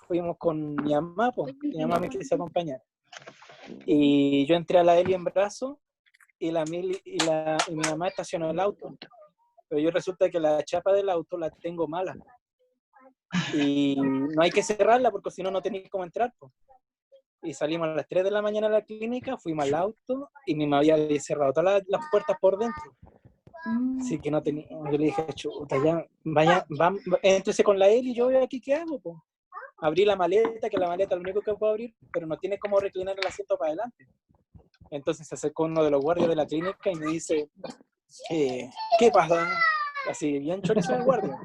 fuimos con mi mamá, pues, mi mamá me quiso acompañar. Y yo entré a la Eli en brazo y mi mamá estacionó el auto. Pero yo resulta que la chapa del auto la tengo mala. Y no hay que cerrarla porque si no, no tenéis cómo entrar, pues. Y salimos a las 3 de la mañana a la clínica, fuimos al auto y mi mamá había cerrado todas las puertas por dentro. Así que no tenía, yo le dije, chuta, ya, vaya, éntrese con la Eli y yo veo aquí qué hago, pues. Abrí la maleta, que la maleta es lo único que puedo abrir, pero no tiene cómo reclinar el asiento para adelante. Entonces se acercó uno de los guardias de la clínica y me dice, ¿qué pasa? Así, bien chorizo el guardia.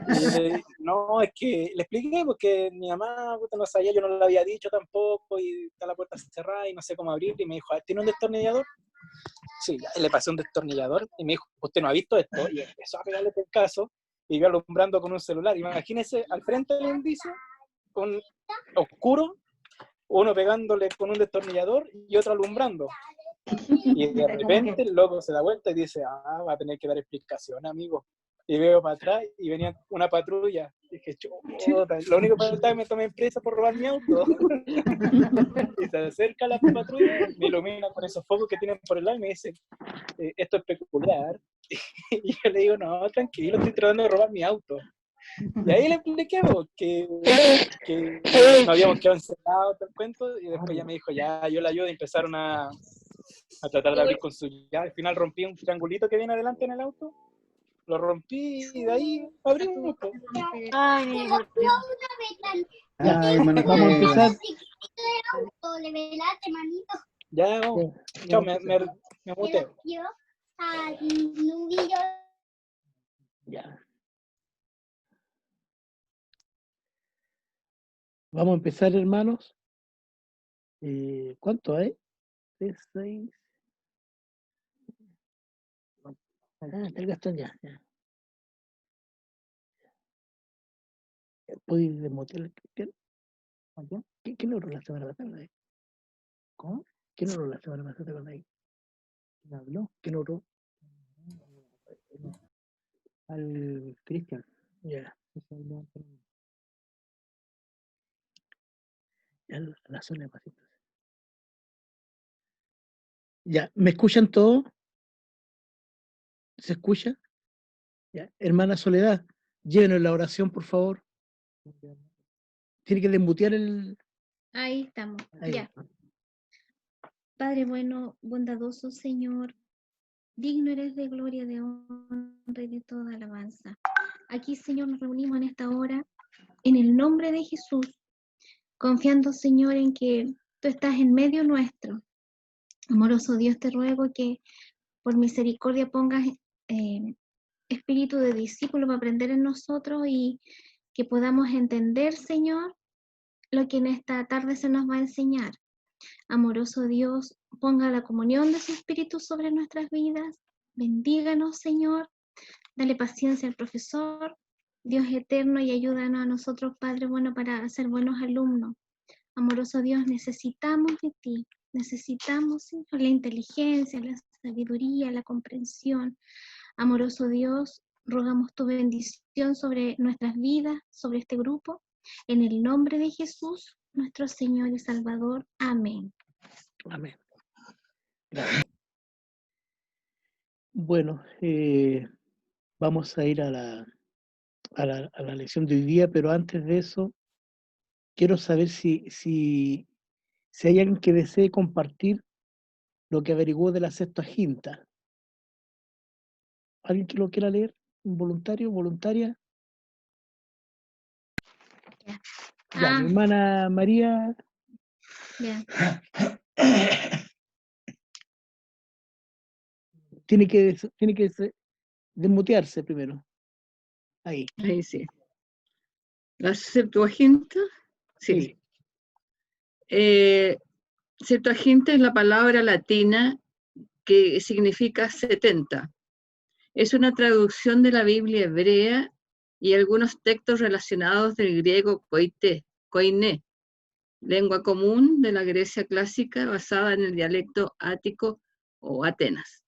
Y yo no, es que le expliqué porque mi mamá no sabía, yo no le había dicho tampoco, y está la puerta cerrada y no sé cómo abrir. Y me dijo, ¿tiene un destornillador? Sí, le pasé un destornillador y me dijo, ¿usted no ha visto esto? Y empezó a pegarle el caso y yo alumbrando con un celular. Imagínese, al frente del indicio, un oscuro, uno pegándole con un destornillador y otro alumbrando. Y de repente el loco se da vuelta y dice, va a tener que dar explicación, amigo. Y veo para atrás y venía una patrulla. Y dije, chuta, lo único que faltaba es que me tomé presa por robar mi auto. Y se acerca la patrulla, me ilumina con esos focos que tienen por el lado y me dice, esto es peculiar. Y yo le digo, no, tranquilo, estoy tratando de robar mi auto. Y ahí le expliqué que nos habíamos quedado encerrados, todo el cuento, y después ya me dijo, ya, yo la ayudo, y empezaron a tratar de abrir con su llave. Al final rompí un triangulito que viene adelante en el auto, lo rompí y de ahí abrimos. Ay, Ya, hermano, vamos a empezar. Ya, vamos. Chao, me muteo. Ya. Vamos a empezar, hermanos. ¿Cuánto hay? 3, 6. Está el Gastón ya. ¿Puedes desmutear el Cristian? ¿Quién oró la semana pasada? ¿Cómo? ¿Quién oró la semana pasada con ahí? ¿Quién habló? ¿Quién oró? Al Cristian. Ya. Ya la zona de pasitos. Ya, ¿me escuchan todos? ¿Se escucha? Ya. Hermana Soledad, llévenos la oración, por favor. Tiene que desmutear el... ahí estamos, Ahí. ya. Padre bueno, bondadoso Señor, digno eres de gloria, de honra y de toda alabanza. Aquí, Señor, nos reunimos en esta hora, en el nombre de Jesús, confiando, Señor, en que tú estás en medio nuestro. Amoroso Dios, te ruego que por misericordia pongas espíritu de discípulo para aprender en nosotros y que podamos entender, Señor, lo que en esta tarde se nos va a enseñar. Amoroso Dios, ponga la comunión de su espíritu sobre nuestras vidas. Bendíganos, Señor. Dale paciencia al profesor, Dios eterno, y ayúdanos a nosotros, Padre bueno, para ser buenos alumnos. Amoroso Dios, necesitamos de ti. Necesitamos, Señor, la inteligencia, la sabiduría, la comprensión. Amoroso Dios, rogamos tu bendición sobre nuestras vidas, sobre este grupo. En el nombre de Jesús, nuestro Señor y Salvador. Amén. Amén. Gracias. Bueno, vamos a ir a la lección de hoy día, pero antes de eso, quiero saber si hay alguien que desee compartir lo que averiguó de la Septuaginta. ¿Alguien que lo quiera leer? ¿Un voluntario, voluntaria? Ya, mi hermana María. Bien. Tiene que desmutearse primero. Ahí sí. La Septuaginta, sí. Septuaginta es la palabra latina que significa 70. Es una traducción de la Biblia hebrea y algunos textos relacionados del griego koiné, lengua común de la Grecia clásica basada en el dialecto ático o Atenas.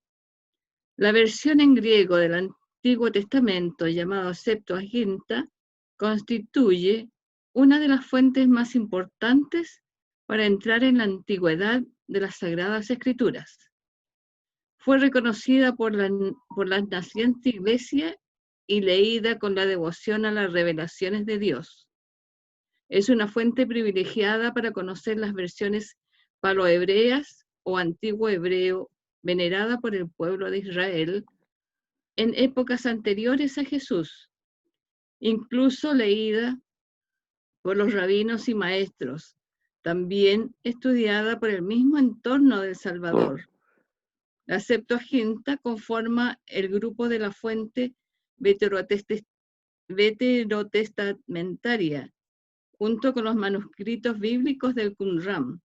La versión en griego del Antiguo Testamento, llamado Septuaginta, constituye una de las fuentes más importantes para entrar en la antigüedad de las Sagradas Escrituras. Fue reconocida por la naciente Iglesia y leída con la devoción a las revelaciones de Dios. Es una fuente privilegiada para conocer las versiones palohebreas o antiguo hebreo venerada por el pueblo de Israel en épocas anteriores a Jesús, incluso leída por los rabinos y maestros, también estudiada por el mismo entorno del Salvador. La Septuaginta conforma el grupo de la fuente veterotestamentaria, junto con los manuscritos bíblicos del Qumran,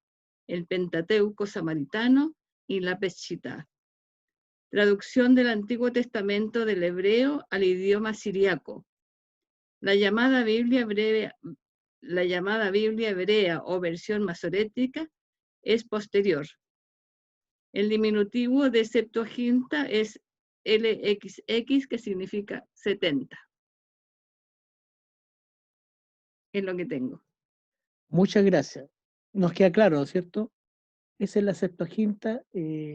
el Pentateuco samaritano y la Peshitta. Traducción del Antiguo Testamento del hebreo al idioma siriaco. La llamada Biblia hebrea o versión masorética es posterior. El diminutivo de Septuaginta es LXX, que significa 70. Es lo que tengo. Muchas gracias. Nos queda claro, ¿no es cierto? Esa es la Septuaginta.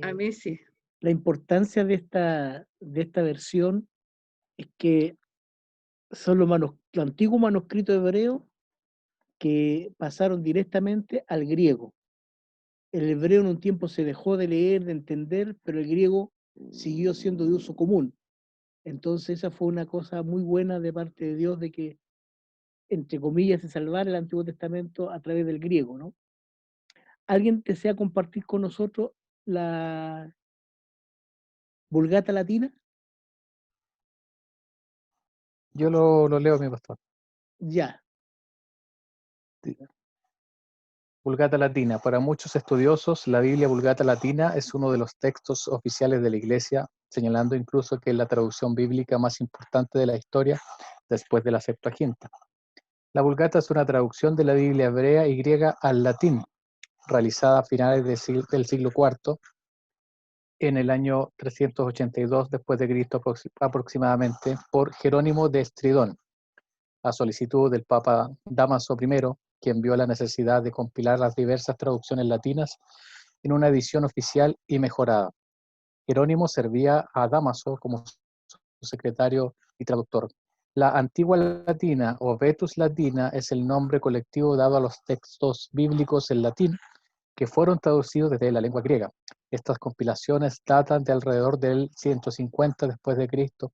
A mí sí. La importancia de esta versión es que son los antiguos manuscritos hebreos que pasaron directamente al griego. El hebreo en un tiempo se dejó de leer, de entender, pero el griego siguió siendo de uso común. Entonces esa fue una cosa muy buena de parte de Dios, de que, entre comillas, se salvara el Antiguo Testamento a través del griego, ¿no? ¿Alguien desea compartir con nosotros la Vulgata Latina? Yo lo leo, mi pastor. Ya. Vulgata Latina. Para muchos estudiosos, la Biblia Vulgata Latina es uno de los textos oficiales de la Iglesia, señalando incluso que es la traducción bíblica más importante de la historia después de la Septuaginta. La Vulgata es una traducción de la Biblia hebrea y griega al latín, realizada a finales del siglo IV, en el año 382 después de Cristo aproximadamente, por Jerónimo de Estridón, a solicitud del Papa Dámaso I, quien vio la necesidad de compilar las diversas traducciones latinas en una edición oficial y mejorada. Jerónimo servía a Dámaso como su secretario y traductor. La Antigua Latina o Vetus Latina es el nombre colectivo dado a los textos bíblicos en latín que fueron traducidos desde la lengua griega. Estas compilaciones datan de alrededor del 150 después de Cristo,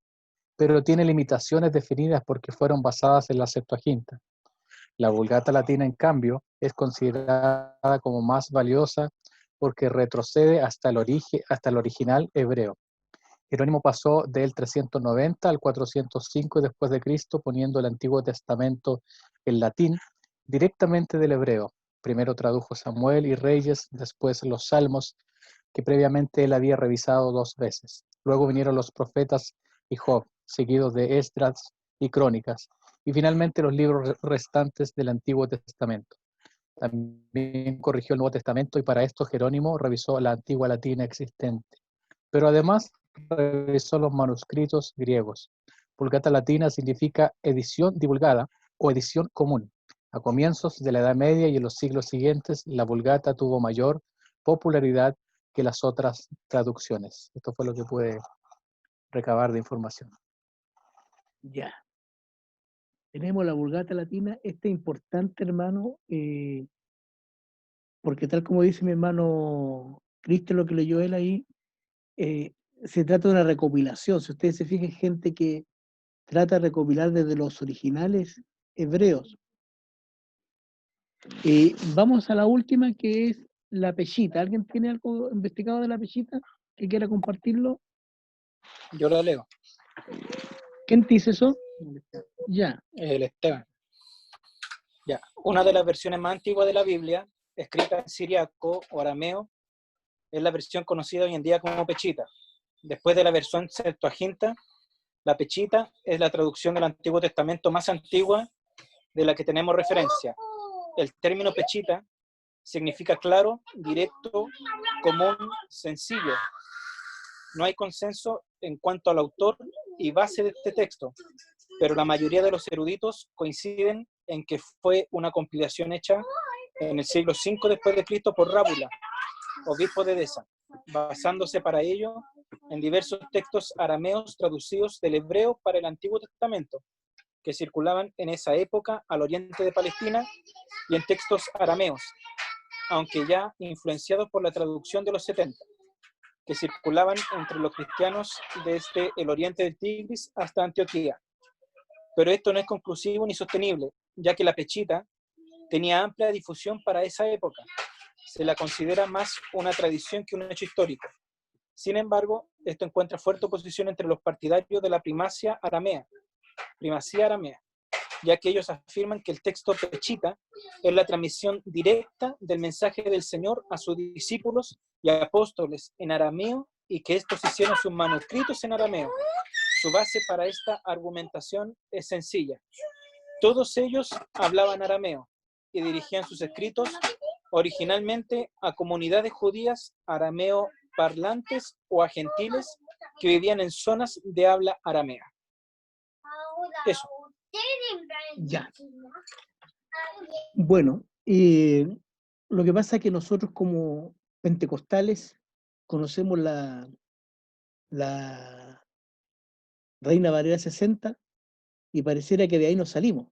pero tiene limitaciones definidas porque fueron basadas en la Septuaginta. La Vulgata Latina, en cambio, es considerada como más valiosa porque retrocede hasta el original hebreo. Jerónimo pasó del 390 al 405 después de Cristo, poniendo el Antiguo Testamento en latín directamente del hebreo. Primero tradujo Samuel y Reyes, después los Salmos, que previamente él había revisado 2 veces. Luego vinieron los profetas y Job, seguidos de Esdras y Crónicas, y finalmente los libros restantes del Antiguo Testamento. También corrigió el Nuevo Testamento y para esto Jerónimo revisó la Antigua Latina existente. Pero además revisó los manuscritos griegos. Vulgata Latina significa edición divulgada o edición común. A comienzos de la Edad Media y en los siglos siguientes, la Vulgata tuvo mayor popularidad que las otras traducciones. Esto fue lo que pude recabar de información. Ya. Tenemos la Vulgata Latina. Este es importante, hermano, porque tal como dice mi hermano Cristian, lo que leyó él ahí, se trata de una recopilación. Si ustedes se fijan, gente que trata de recopilar desde los originales hebreos. Vamos a la última, que es la Peshitta. ¿Alguien tiene algo investigado de la Peshitta que quiera compartirlo? Yo lo leo. ¿Quién te dice eso? Ya. El Esteban. Ya. Una de las versiones más antiguas de la Biblia, escrita en siriaco o arameo, es la versión conocida hoy en día como Peshitta. Después de la versión Septuaginta, la Peshitta es la traducción del Antiguo Testamento más antigua de la que tenemos referencia. El término Peshitta significa claro, directo, común, sencillo. No hay consenso en cuanto al autor y base de este texto, pero la mayoría de los eruditos coinciden en que fue una compilación hecha en el siglo V después de Cristo por Rábula, obispo de Edesa, basándose para ello en diversos textos arameos traducidos del hebreo para el Antiguo Testamento, que circulaban en esa época al oriente de Palestina, y en textos arameos, aunque ya influenciados por la traducción de los 70, que circulaban entre los cristianos desde el oriente del Tigris hasta Antioquía. Pero esto no es conclusivo ni sostenible, ya que la pechita tenía amplia difusión para esa época. Se la considera más una tradición que un hecho histórico. Sin embargo, esto encuentra fuerte oposición entre los partidarios de la primacía aramea, ya que ellos afirman que el texto pechita es la transmisión directa del mensaje del Señor a sus discípulos y apóstoles en arameo, y que estos hicieron sus manuscritos en arameo. Su base para esta argumentación es sencilla. Todos ellos hablaban arameo y dirigían sus escritos originalmente a comunidades judías arameo parlantes o a gentiles que vivían en zonas de habla aramea. Eso. Ya. Bueno, lo que pasa es que nosotros como pentecostales conocemos la Reina Valera 60 y pareciera que de ahí nos salimos,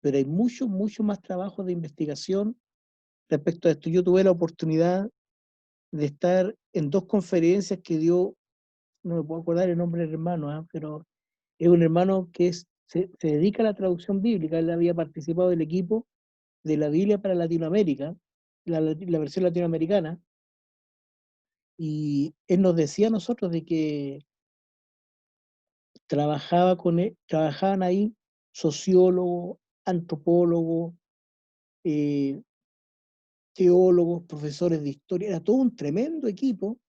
pero hay mucho más trabajo de investigación respecto a esto. Yo tuve la oportunidad de estar en 2 conferencias que dio, no me puedo acordar el nombre del hermano, pero es un hermano que se dedica a la traducción bíblica. Él había participado del equipo de la Biblia para Latinoamérica, la versión latinoamericana, y él nos decía a nosotros de que trabajaban ahí sociólogos, antropólogos, eh, teólogos, profesores de historia. Era todo un tremendo equipo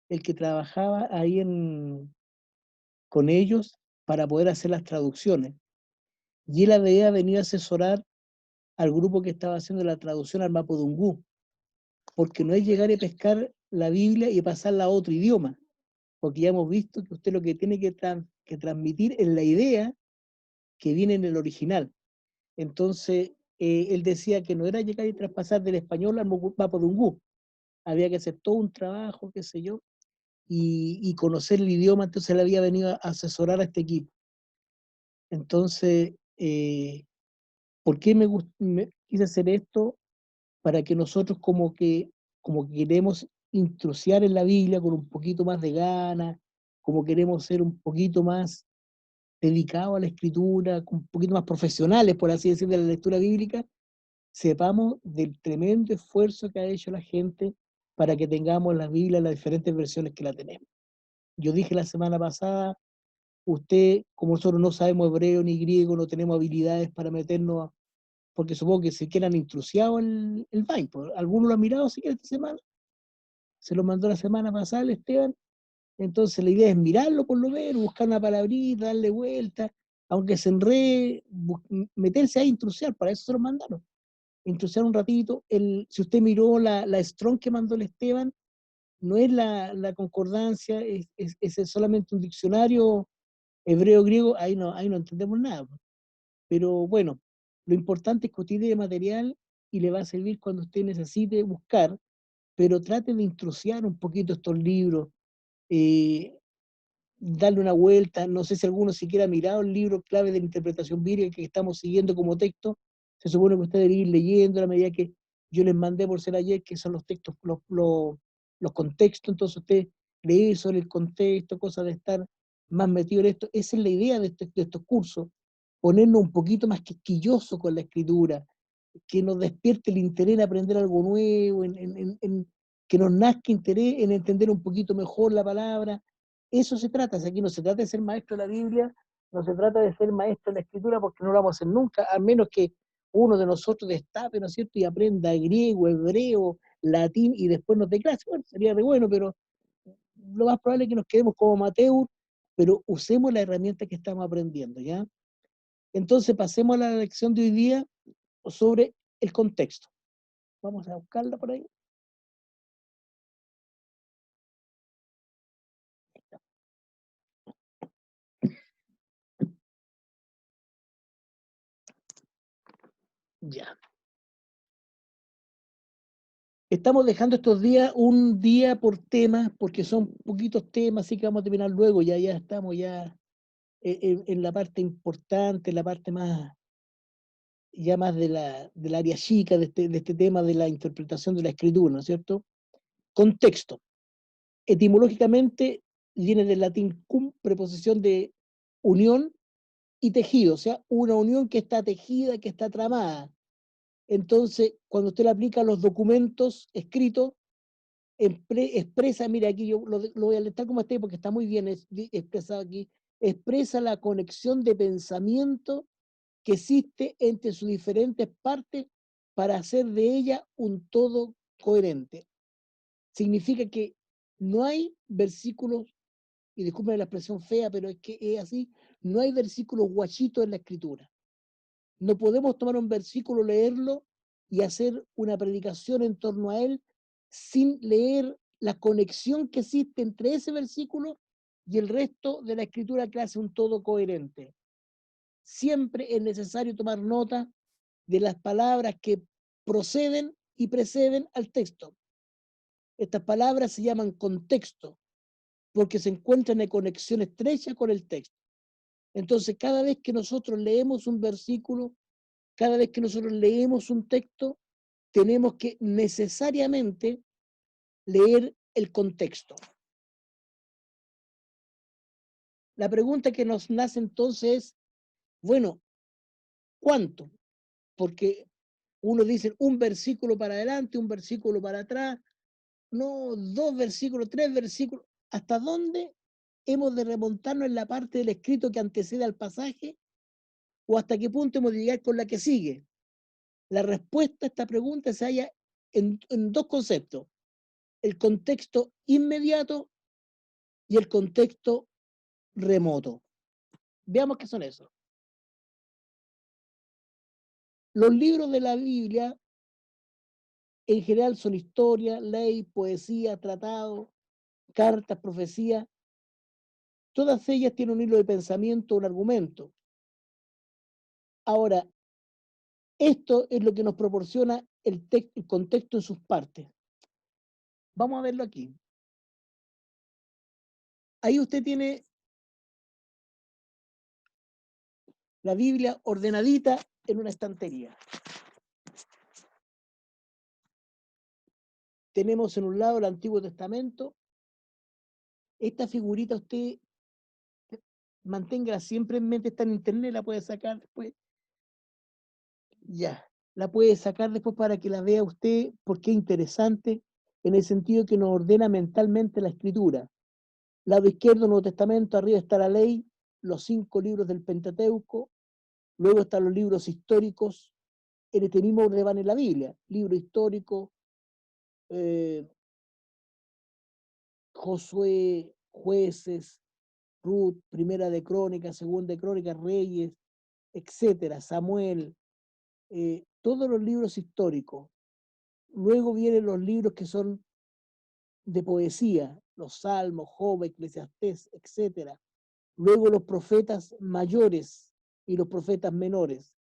el que trabajaba ahí con ellos para poder hacer las traducciones. Y él había venido a asesorar al grupo que estaba haciendo la traducción al Mapudungú, porque no es llegar y pescar la Biblia y pasarla a otro idioma, porque ya hemos visto que usted lo que tiene que transmitir es la idea que viene en el original. Entonces, él decía que no era llegar y traspasar del español al Mapudungú, había que hacer todo un trabajo, qué sé yo, y conocer el idioma. Entonces él había venido a asesorar a este equipo. Entonces, ¿por qué me quise hacer esto? Para que nosotros como que queremos intrusiar en la Biblia con un poquito más de ganas, como queremos ser un poquito más dedicados a la escritura, un poquito más profesionales, por así decirlo, de la lectura bíblica, sepamos del tremendo esfuerzo que ha hecho la gente para que tengamos la Biblia en las diferentes versiones que la tenemos. Yo dije la semana pasada, usted, como nosotros no sabemos hebreo ni griego, no tenemos habilidades para meternos, porque supongo que se quieran intrusiado el Bible. ¿Alguno lo ha mirado siquiera esta semana? Se lo mandó la semana pasada el Esteban. Entonces la idea es mirarlo por lo menos, buscar una palabrita, darle vuelta, aunque se enrede, meterse a intrusiar, para eso se lo mandaron. Intrusiar un ratito. Si usted miró la Strong que mandó el Esteban, no es la concordancia, es solamente un diccionario hebreo-griego, ahí no entendemos nada. Pero bueno, lo importante es que usted tiene material y le va a servir cuando usted necesite buscar, pero trate de intrusiar un poquito estos libros, eh, darle una vuelta. No sé si alguno siquiera ha mirado el libro clave de la interpretación bíblica que estamos siguiendo como texto. Se supone que usted debe ir leyendo a la medida que yo les mandé por ser ayer, que son los textos, los contextos. Entonces usted lee sobre el contexto, cosa de estar más metido en esto. Esa es la idea de estos cursos, ponernos un poquito más quisquillosos con la escritura, que nos despierte el interés en aprender algo nuevo, que nos nazca interés en entender un poquito mejor la palabra. Eso se trata. Aquí no se trata de ser maestro de la Biblia, no se trata de ser maestro de la escritura, porque no lo vamos a hacer nunca, a menos que uno de nosotros destape, ¿no es cierto?, y aprenda griego, hebreo, latín, y después nos dé clase. Bueno, sería re bueno, pero lo más probable es que nos quedemos como amateur, pero usemos la herramienta que estamos aprendiendo, ¿ya? Entonces pasemos a la lección de hoy día sobre el contexto. Vamos a buscarla por ahí. Ya. Estamos dejando estos días, un día por tema, porque son poquitos temas, así que vamos a terminar luego, ya estamos ya en la parte importante, la parte más, ya más del área chica de este tema de la interpretación de la escritura, ¿no es cierto? Contexto. Etimológicamente viene del latín cum, preposición de unión, y tejido, o sea, una unión que está tejida, que está tramada. Entonces, cuando usted le aplica a los documentos escritos, expresa, mira, aquí yo lo voy a leer tal como esté porque está muy bien expresado aquí, expresa la conexión de pensamiento que existe entre sus diferentes partes para hacer de ella un todo coherente. Significa que no hay versículos, y disculpen la expresión fea, pero es que es así, no hay versículos guachitos en la escritura. No podemos tomar un versículo, leerlo y hacer una predicación en torno a él sin leer la conexión que existe entre ese versículo y el resto de la escritura que hace un todo coherente. Siempre es necesario tomar nota de las palabras que proceden y preceden al texto. Estas palabras se llaman contexto porque se encuentran en conexión estrecha con el texto. Entonces, cada vez que nosotros leemos un versículo, cada vez que nosotros leemos un texto, tenemos que necesariamente leer el contexto. La pregunta que nos nace entonces es, bueno, ¿cuánto? Porque uno dice un versículo para adelante, un versículo para atrás, no, 2 versículos, 3 versículos. ¿Hasta dónde hemos de remontarnos en la parte del escrito que antecede al pasaje? ¿O hasta qué punto hemos de llegar con la que sigue? La respuesta a esta pregunta se halla en 2 conceptos: el contexto inmediato y el contexto remoto. Veamos qué son esos. Los libros de la Biblia en general son historia, ley, poesía, tratado, cartas, profecías. Todas ellas tienen un hilo de pensamiento, un argumento. Ahora, esto es lo que nos proporciona el contexto en sus partes. Vamos a verlo aquí. Ahí usted tiene la Biblia ordenadita en una estantería. Tenemos en un lado el Antiguo Testamento. Esta figurita usted manténgala siempre en mente, está en internet, la puede sacar después. Ya, la puede sacar después para que la vea usted, porque es interesante en el sentido que nos ordena mentalmente la escritura. Lado izquierdo, Nuevo Testamento, arriba está la ley, los 5 libros del Pentateuco, luego están los libros históricos, en este mismo orden van en la Biblia, libro histórico, Josué, Jueces, Ruth, Primera de Crónicas, Segunda de Crónicas, Reyes, etcétera, Samuel, todos los libros históricos. Luego vienen los libros que son de poesía, los Salmos, Job, Eclesiastés, etcétera. Luego los profetas mayores y los profetas menores.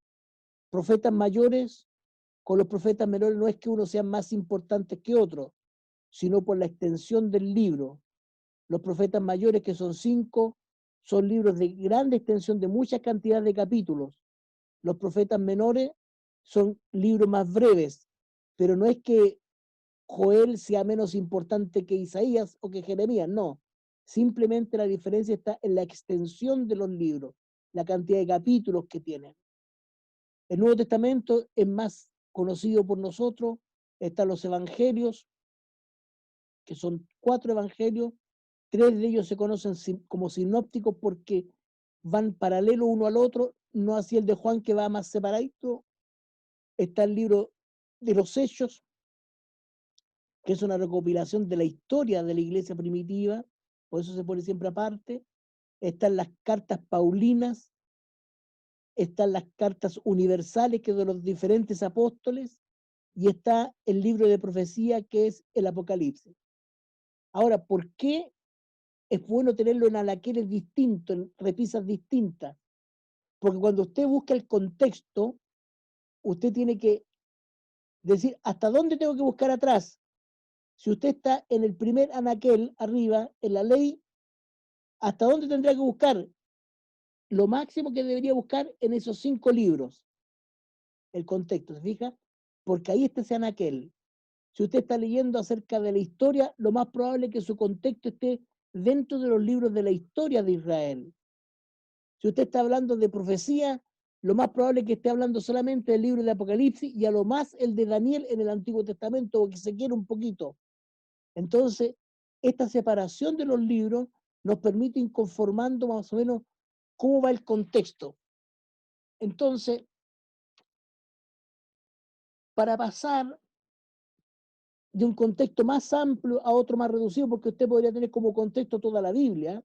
Profetas mayores con los profetas menores no es que uno sea más importante que otro, sino por la extensión del libro. Los profetas mayores, que son 5, son libros de grande extensión, de mucha cantidad de capítulos. Los profetas menores son libros más breves, pero no es que Joel sea menos importante que Isaías o que Jeremías, no. Simplemente la diferencia está en la extensión de los libros, la cantidad de capítulos que tienen. El Nuevo Testamento es más conocido por nosotros, están los evangelios, que son 4 evangelios, 3 de ellos se conocen como sinópticos porque van paralelo uno al otro, no así el de Juan que va más separadito. Está el libro de los Hechos, que es una recopilación de la historia de la iglesia primitiva, por eso se pone siempre aparte. Están las cartas paulinas, están las cartas universales, que son de los diferentes apóstoles, y está el libro de profecía, que es el Apocalipsis. Ahora, ¿por qué es bueno tenerlo en alaqueres distintos, en repisas distintas? Porque cuando usted busca el contexto, usted tiene que decir hasta dónde tengo que buscar atrás. Si usted está en el primer anaquel, arriba, en la ley, ¿hasta dónde tendría que buscar? Lo máximo que debería buscar en esos 5 libros. El contexto, ¿se fija? Porque ahí está ese anaquel. Si usted está leyendo acerca de la historia, lo más probable es que su contexto esté dentro de los libros de la historia de Israel. Si usted está hablando de profecía, lo más probable es que esté hablando solamente del libro de Apocalipsis y a lo más el de Daniel en el Antiguo Testamento, o que se quiera un poquito. Entonces, esta separación de los libros nos permite ir conformando más o menos cómo va el contexto. Entonces, para pasar de un contexto más amplio a otro más reducido, porque usted podría tener como contexto toda la Biblia,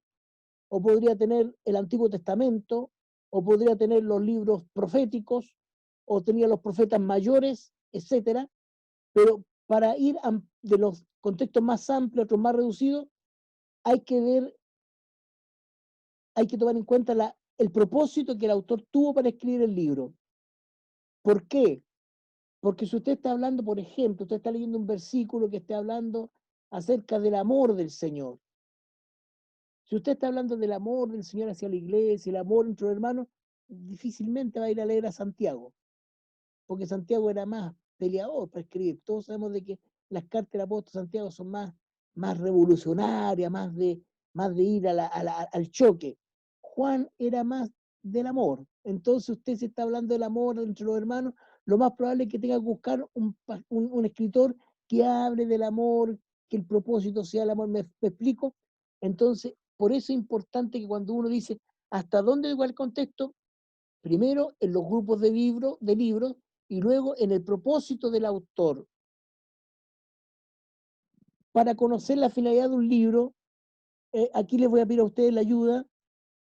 o podría tener el Antiguo Testamento, o podría tener los libros proféticos, o tenía los profetas mayores, etcétera. Pero para ir de los contextos más amplios a otros más reducidos, hay que tomar en cuenta el propósito que el autor tuvo para escribir el libro. ¿Por qué? Porque si usted está hablando, por ejemplo, usted está leyendo un versículo que esté hablando acerca del amor del Señor. Si usted está hablando del amor del Señor hacia la iglesia, el amor entre los hermanos, difícilmente va a ir a leer a Santiago, porque Santiago era más peleador para escribir. Todos sabemos de que las cartas del apóstol Santiago son más revolucionarias, más de ir al choque. Juan era más del amor. Entonces usted, si está hablando del amor entre los hermanos, lo más probable es que tenga que buscar un escritor que hable del amor, que el propósito sea el amor. ¿Me explico? Entonces, por eso es importante que cuando uno dice hasta dónde llegó el contexto, primero en los grupos de libros y luego en el propósito del autor. Para conocer la finalidad de un libro, aquí les voy a pedir a ustedes la ayuda.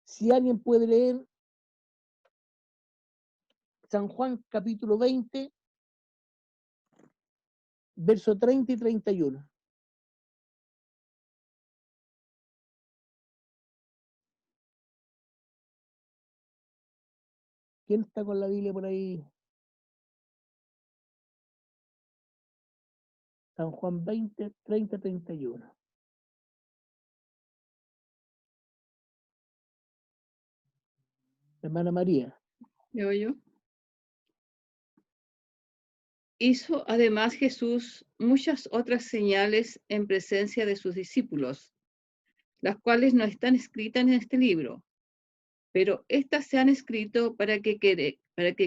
Si alguien puede leer San Juan capítulo 20, verso 30 y 31. ¿Quién está con la Biblia por ahí? San Juan 20, 30, 31. Hermana María. Yo. Hizo además Jesús muchas otras señales en presencia de sus discípulos, las cuales no están escritas en este libro, pero estas se han escrito para que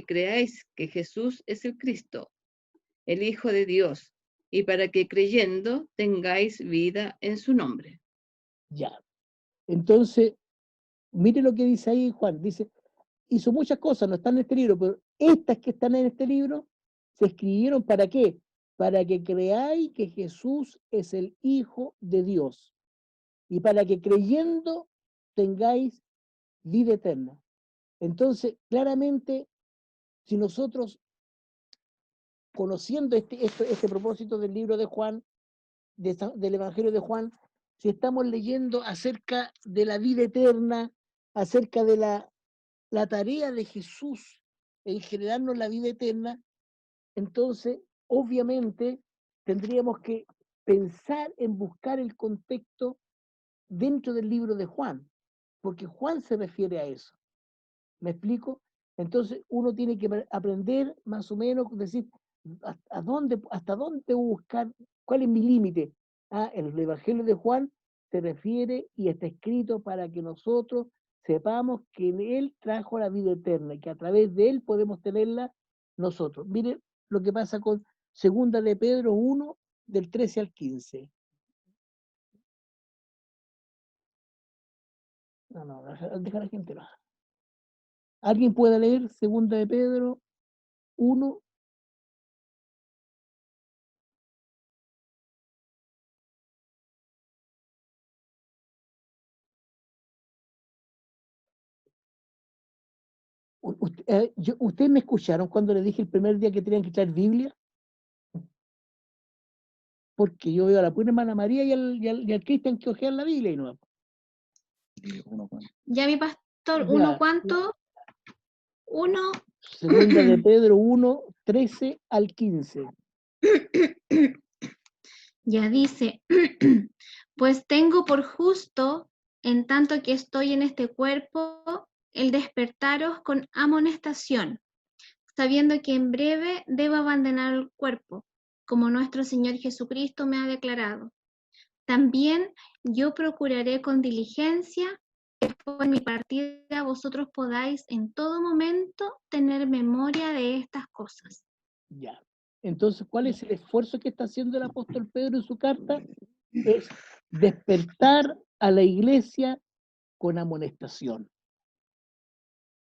creáis que Jesús es el Cristo, el Hijo de Dios, y para que creyendo tengáis vida en su nombre. Ya. Entonces, mire lo que dice ahí Juan. Dice, hizo muchas cosas, no están en este libro, pero estas que están en este libro se escribieron ¿para qué? Para que creáis que Jesús es el Hijo de Dios y para que creyendo tengáis vida eterna. Entonces, claramente, si nosotros, conociendo este propósito del libro de Juan, del Evangelio de Juan, si estamos leyendo acerca de la vida eterna, acerca de la tarea de Jesús en generarnos la vida eterna, entonces, obviamente, tendríamos que pensar en buscar el contexto dentro del libro de Juan, porque Juan se refiere a eso. ¿Me explico? Entonces, uno tiene que aprender más o menos, decir, hasta dónde buscar, cuál es mi límite. El Evangelio de Juan se refiere y está escrito para que nosotros sepamos que Él trajo la vida eterna y que a través de Él podemos tenerla nosotros. Miren lo que pasa con Segunda de Pedro 1, del 13 al 15. No, deja a la gente más. ¿Alguien puede leer Segunda de Pedro 1? ¿Ustedes me escucharon cuando les dije el primer día que tenían que traer Biblia? Porque yo veo a la pura hermana María y al Cristian que ojean la Biblia y no. Ya, mi pastor, ¿uno cuánto? 1 Segunda de Pedro 1, 13 al 15. Ya dice, pues tengo por justo, en tanto que estoy en este cuerpo, el despertaros con amonestación, sabiendo que en breve debo abandonar el cuerpo, como nuestro Señor Jesucristo me ha declarado. También yo procuraré con diligencia que por mi partida vosotros podáis en todo momento tener memoria de estas cosas. Ya. Entonces, ¿cuál es el esfuerzo que está haciendo el apóstol Pedro en su carta? Es despertar a la iglesia con amonestación.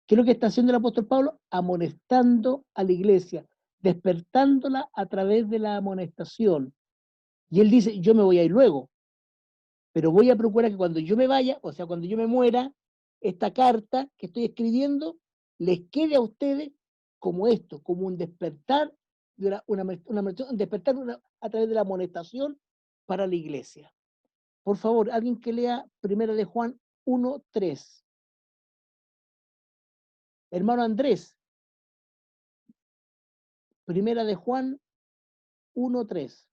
¿Qué es lo que está haciendo el apóstol Pablo? Amonestando a la iglesia, despertándola a través de la amonestación. Y él dice, yo me voy a ir luego, pero voy a procurar que cuando yo me vaya, o sea, cuando yo me muera, esta carta que estoy escribiendo les quede a ustedes como esto, como un despertar, a través de la amonestación para la iglesia. Por favor, alguien que lea 1 de Juan 1:3. Hermano Andrés, 1 de Juan 1:3.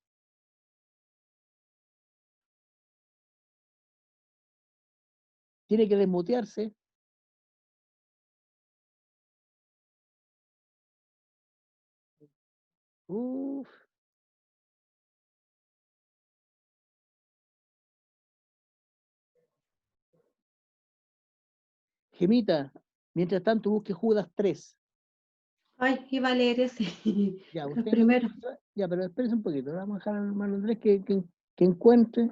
Tiene que desmutearse. Uf. Gemita, mientras tanto busque Judas 3. Ay, iba a leer ese. Ya, El usted primero. ya, pero espérese un poquito. Vamos a dejar al hermano Andrés que encuentre.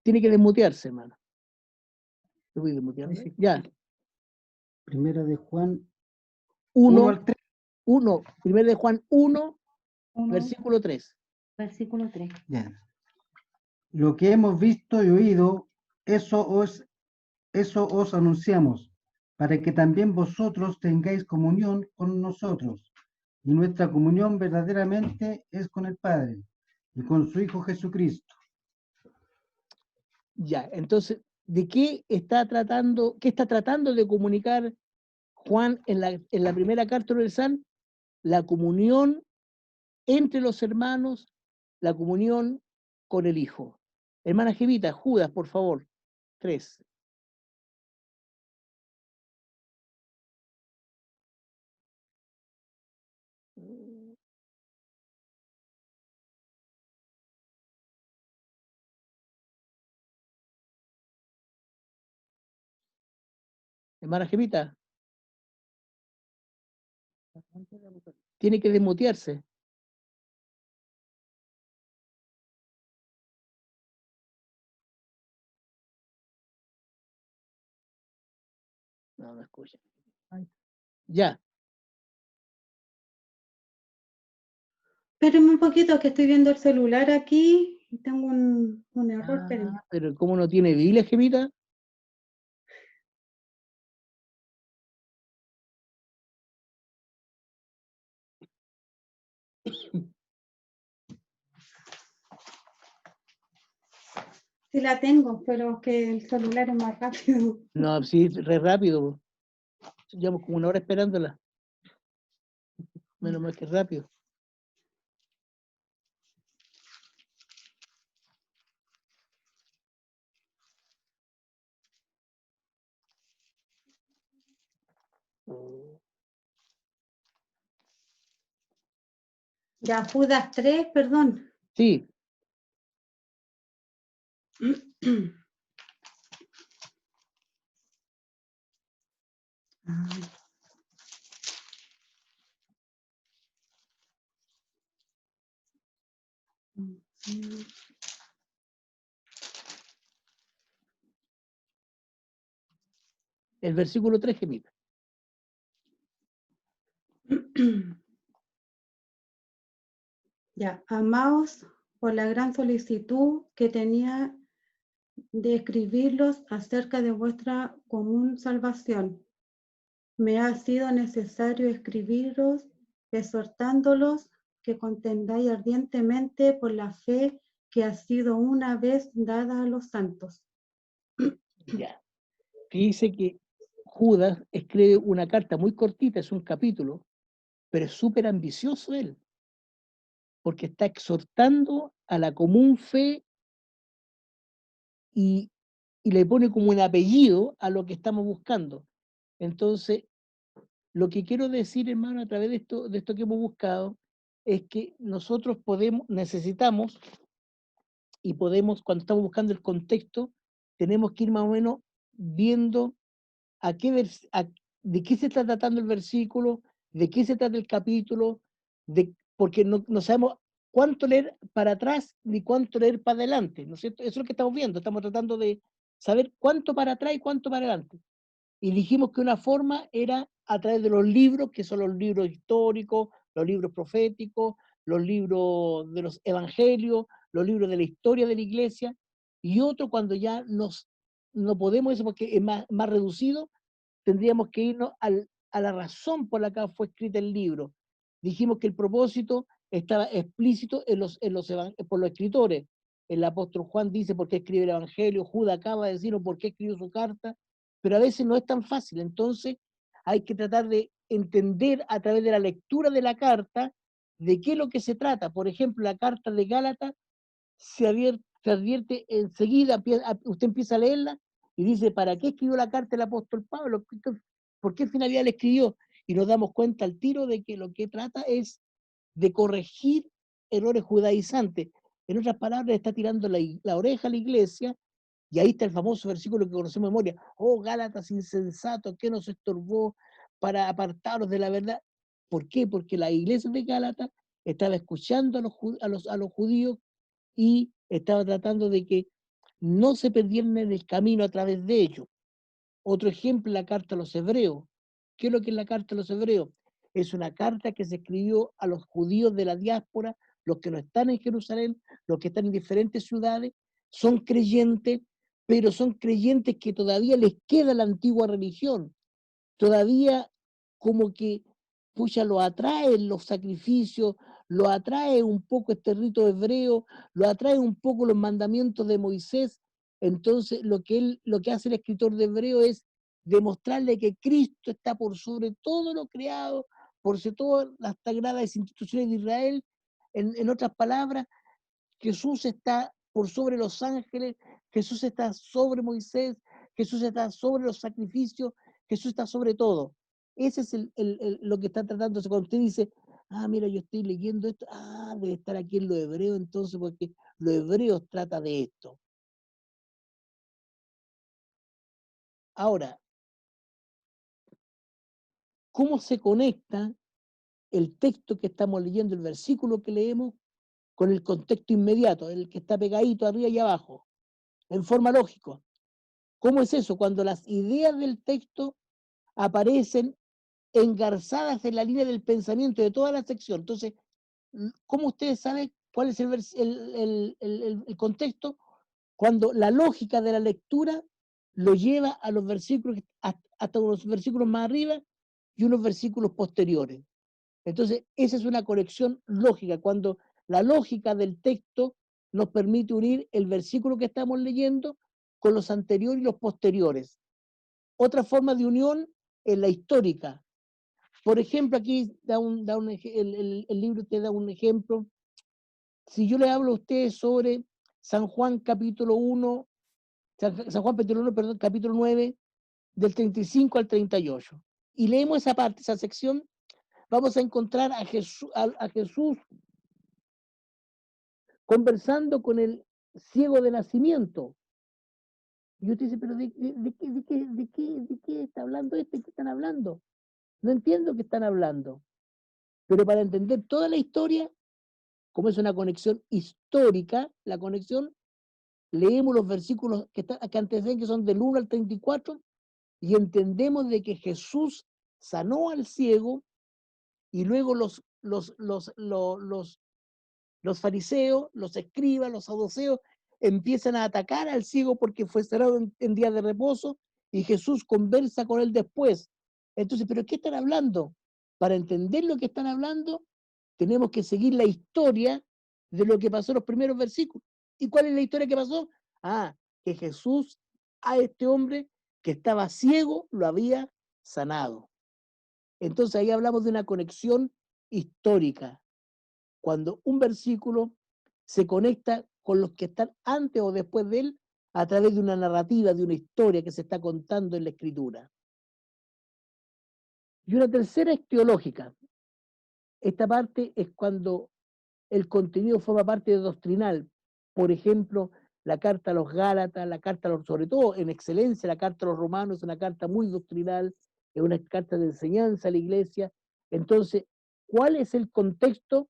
Tiene que desmutearse, hermano. ¿Te voy a desmutear? Sí. Ya. Primera de Juan 1 al 3. 1. Primera de Juan 1, 1, versículo 3. versículo 3. Ya. Lo que hemos visto y oído, eso os anunciamos, para que también vosotros tengáis comunión con nosotros. Y nuestra comunión verdaderamente es con el Padre y con su Hijo Jesucristo. Ya, entonces, ¿de qué está tratando de comunicar Juan en la primera carta universal? La comunión entre los hermanos, la comunión con el Hijo. Hermana Jevita, Judas, por favor. 3. Hermana Jevita. Tiene que desmutearse. No escucha. Ya. Espérenme un poquito que estoy viendo el celular aquí y tengo un error. Espérenme. Pero ¿cómo no tiene Biblia, Jevita? Sí la tengo, pero que el celular es más rápido. No, sí, re rápido. Llevamos como 1 hora esperándola. Menos mal que rápido. Ya, Judas 3, perdón. Sí. El versículo 3, Gemita. Ya, amaos por la gran solicitud que tenía de escribirlos acerca de vuestra común salvación. Me ha sido necesario escribiros, exhortándolos que contendáis ardientemente por la fe que ha sido una vez dada a los santos. Ya. porque dice que Judas escribe una carta muy cortita, es un capítulo, pero es súper ambicioso él, porque está exhortando a la común fe y le pone como un apellido a lo que estamos buscando. Entonces, lo que quiero decir, hermano, a través de esto que hemos buscado, es que nosotros necesitamos y podemos, cuando estamos buscando el contexto, tenemos que ir más o menos viendo de qué se está tratando el versículo, de qué se trata el capítulo, porque no sabemos cuánto leer para atrás ni cuánto leer para adelante, ¿no es cierto? Eso es lo que estamos viendo, estamos tratando de saber cuánto para atrás y cuánto para adelante. Y dijimos que una forma era a través de los libros, que son los libros históricos, los libros proféticos, los libros de los evangelios, los libros de la historia de la iglesia, y otro cuando ya no podemos eso porque es más reducido, tendríamos que irnos a la razón por la que fue escrito el libro. Dijimos que el propósito estaba explícito por los escritores. El apóstol Juan dice por qué escribe el evangelio, Judas acaba de decirnos por qué escribió su carta, pero a veces no es tan fácil. Entonces hay que tratar de entender a través de la lectura de la carta de qué es lo que se trata. Por ejemplo, la carta de Gálatas se advierte enseguida, usted empieza a leerla y dice, ¿para qué escribió la carta el apóstol Pablo? ¿Por qué finalidad le escribió? Y nos damos cuenta al tiro de que lo que trata es de corregir errores judaizantes. En otras palabras, está tirando la oreja a la iglesia, y ahí está el famoso versículo que conocemos de memoria, oh Gálatas insensatos, ¿qué nos estorbó para apartaros de la verdad? ¿Por qué? Porque la iglesia de Gálatas estaba escuchando a los judíos y estaba tratando de que no se perdieran en el camino a través de ellos. Otro ejemplo, la carta a los hebreos. ¿Qué es lo que es la carta a los hebreos? Es una carta que se escribió a los judíos de la diáspora, los que no están en Jerusalén, los que están en diferentes ciudades, son creyentes, pero son creyentes que todavía les queda la antigua religión. Todavía como que, pucha, lo atraen los sacrificios, lo atrae un poco este rito hebreo, lo atrae un poco los mandamientos de Moisés. Entonces, lo que hace el escritor de Hebreo es demostrarle que Cristo está por sobre todo lo creado, por sobre todas las sagradas instituciones de Israel. En otras palabras, Jesús está por sobre los ángeles, Jesús está sobre Moisés, Jesús está sobre los sacrificios, Jesús está sobre todo. Ese es lo que está tratando. Cuando usted dice, mira, yo estoy leyendo esto, debe estar aquí en lo hebreo, entonces, porque los hebreos trata de esto. Ahora, ¿cómo se conecta el texto que estamos leyendo, el versículo que leemos, con el contexto inmediato, el que está pegadito arriba y abajo, en forma lógica? ¿Cómo es eso? Cuando las ideas del texto aparecen engarzadas en la línea del pensamiento de toda la sección. Entonces, ¿cómo ustedes saben cuál es el contexto? Cuando la lógica de la lectura lo lleva a los versículos, hasta unos versículos más arriba y unos versículos posteriores. Entonces, esa es una conexión lógica, cuando la lógica del texto nos permite unir el versículo que estamos leyendo con los anteriores y los posteriores. Otra forma de unión es la histórica. Por ejemplo, aquí el libro te da un ejemplo. Si yo le hablo a ustedes sobre San Juan capítulo 1, San Juan capítulo 1, perdón, capítulo 9, del 35 al 38, y leemos esa parte, esa sección, vamos a encontrar a Jesús conversando con el ciego de nacimiento. Y usted dice, pero ¿de qué está hablando este? ¿Qué están hablando? No entiendo qué están hablando. Pero para entender toda la historia, como es una conexión histórica, la conexión, leemos los versículos que anteceden, que son del 1 al 34, y entendemos de que Jesús sanó al ciego, y luego los fariseos, los escribas, los saduceos, empiezan a atacar al ciego porque fue sanado en día de reposo, y Jesús conversa con él después. Entonces, ¿pero qué están hablando? Para entender lo que están hablando, tenemos que seguir la historia de lo que pasó en los primeros versículos. ¿Y cuál es la historia que pasó? Que Jesús a este hombre que estaba ciego lo había sanado. Entonces ahí hablamos de una conexión histórica, cuando un versículo se conecta con los que están antes o después de él a través de una narrativa, de una historia que se está contando en la Escritura. Y una tercera es teológica. Esta parte es cuando el contenido forma parte de doctrinal. Por ejemplo, la carta a los Gálatas, la carta a los, sobre todo en excelencia, la carta a los Romanos es una carta muy doctrinal, es una carta de enseñanza a la iglesia. Entonces, ¿cuál es el contexto?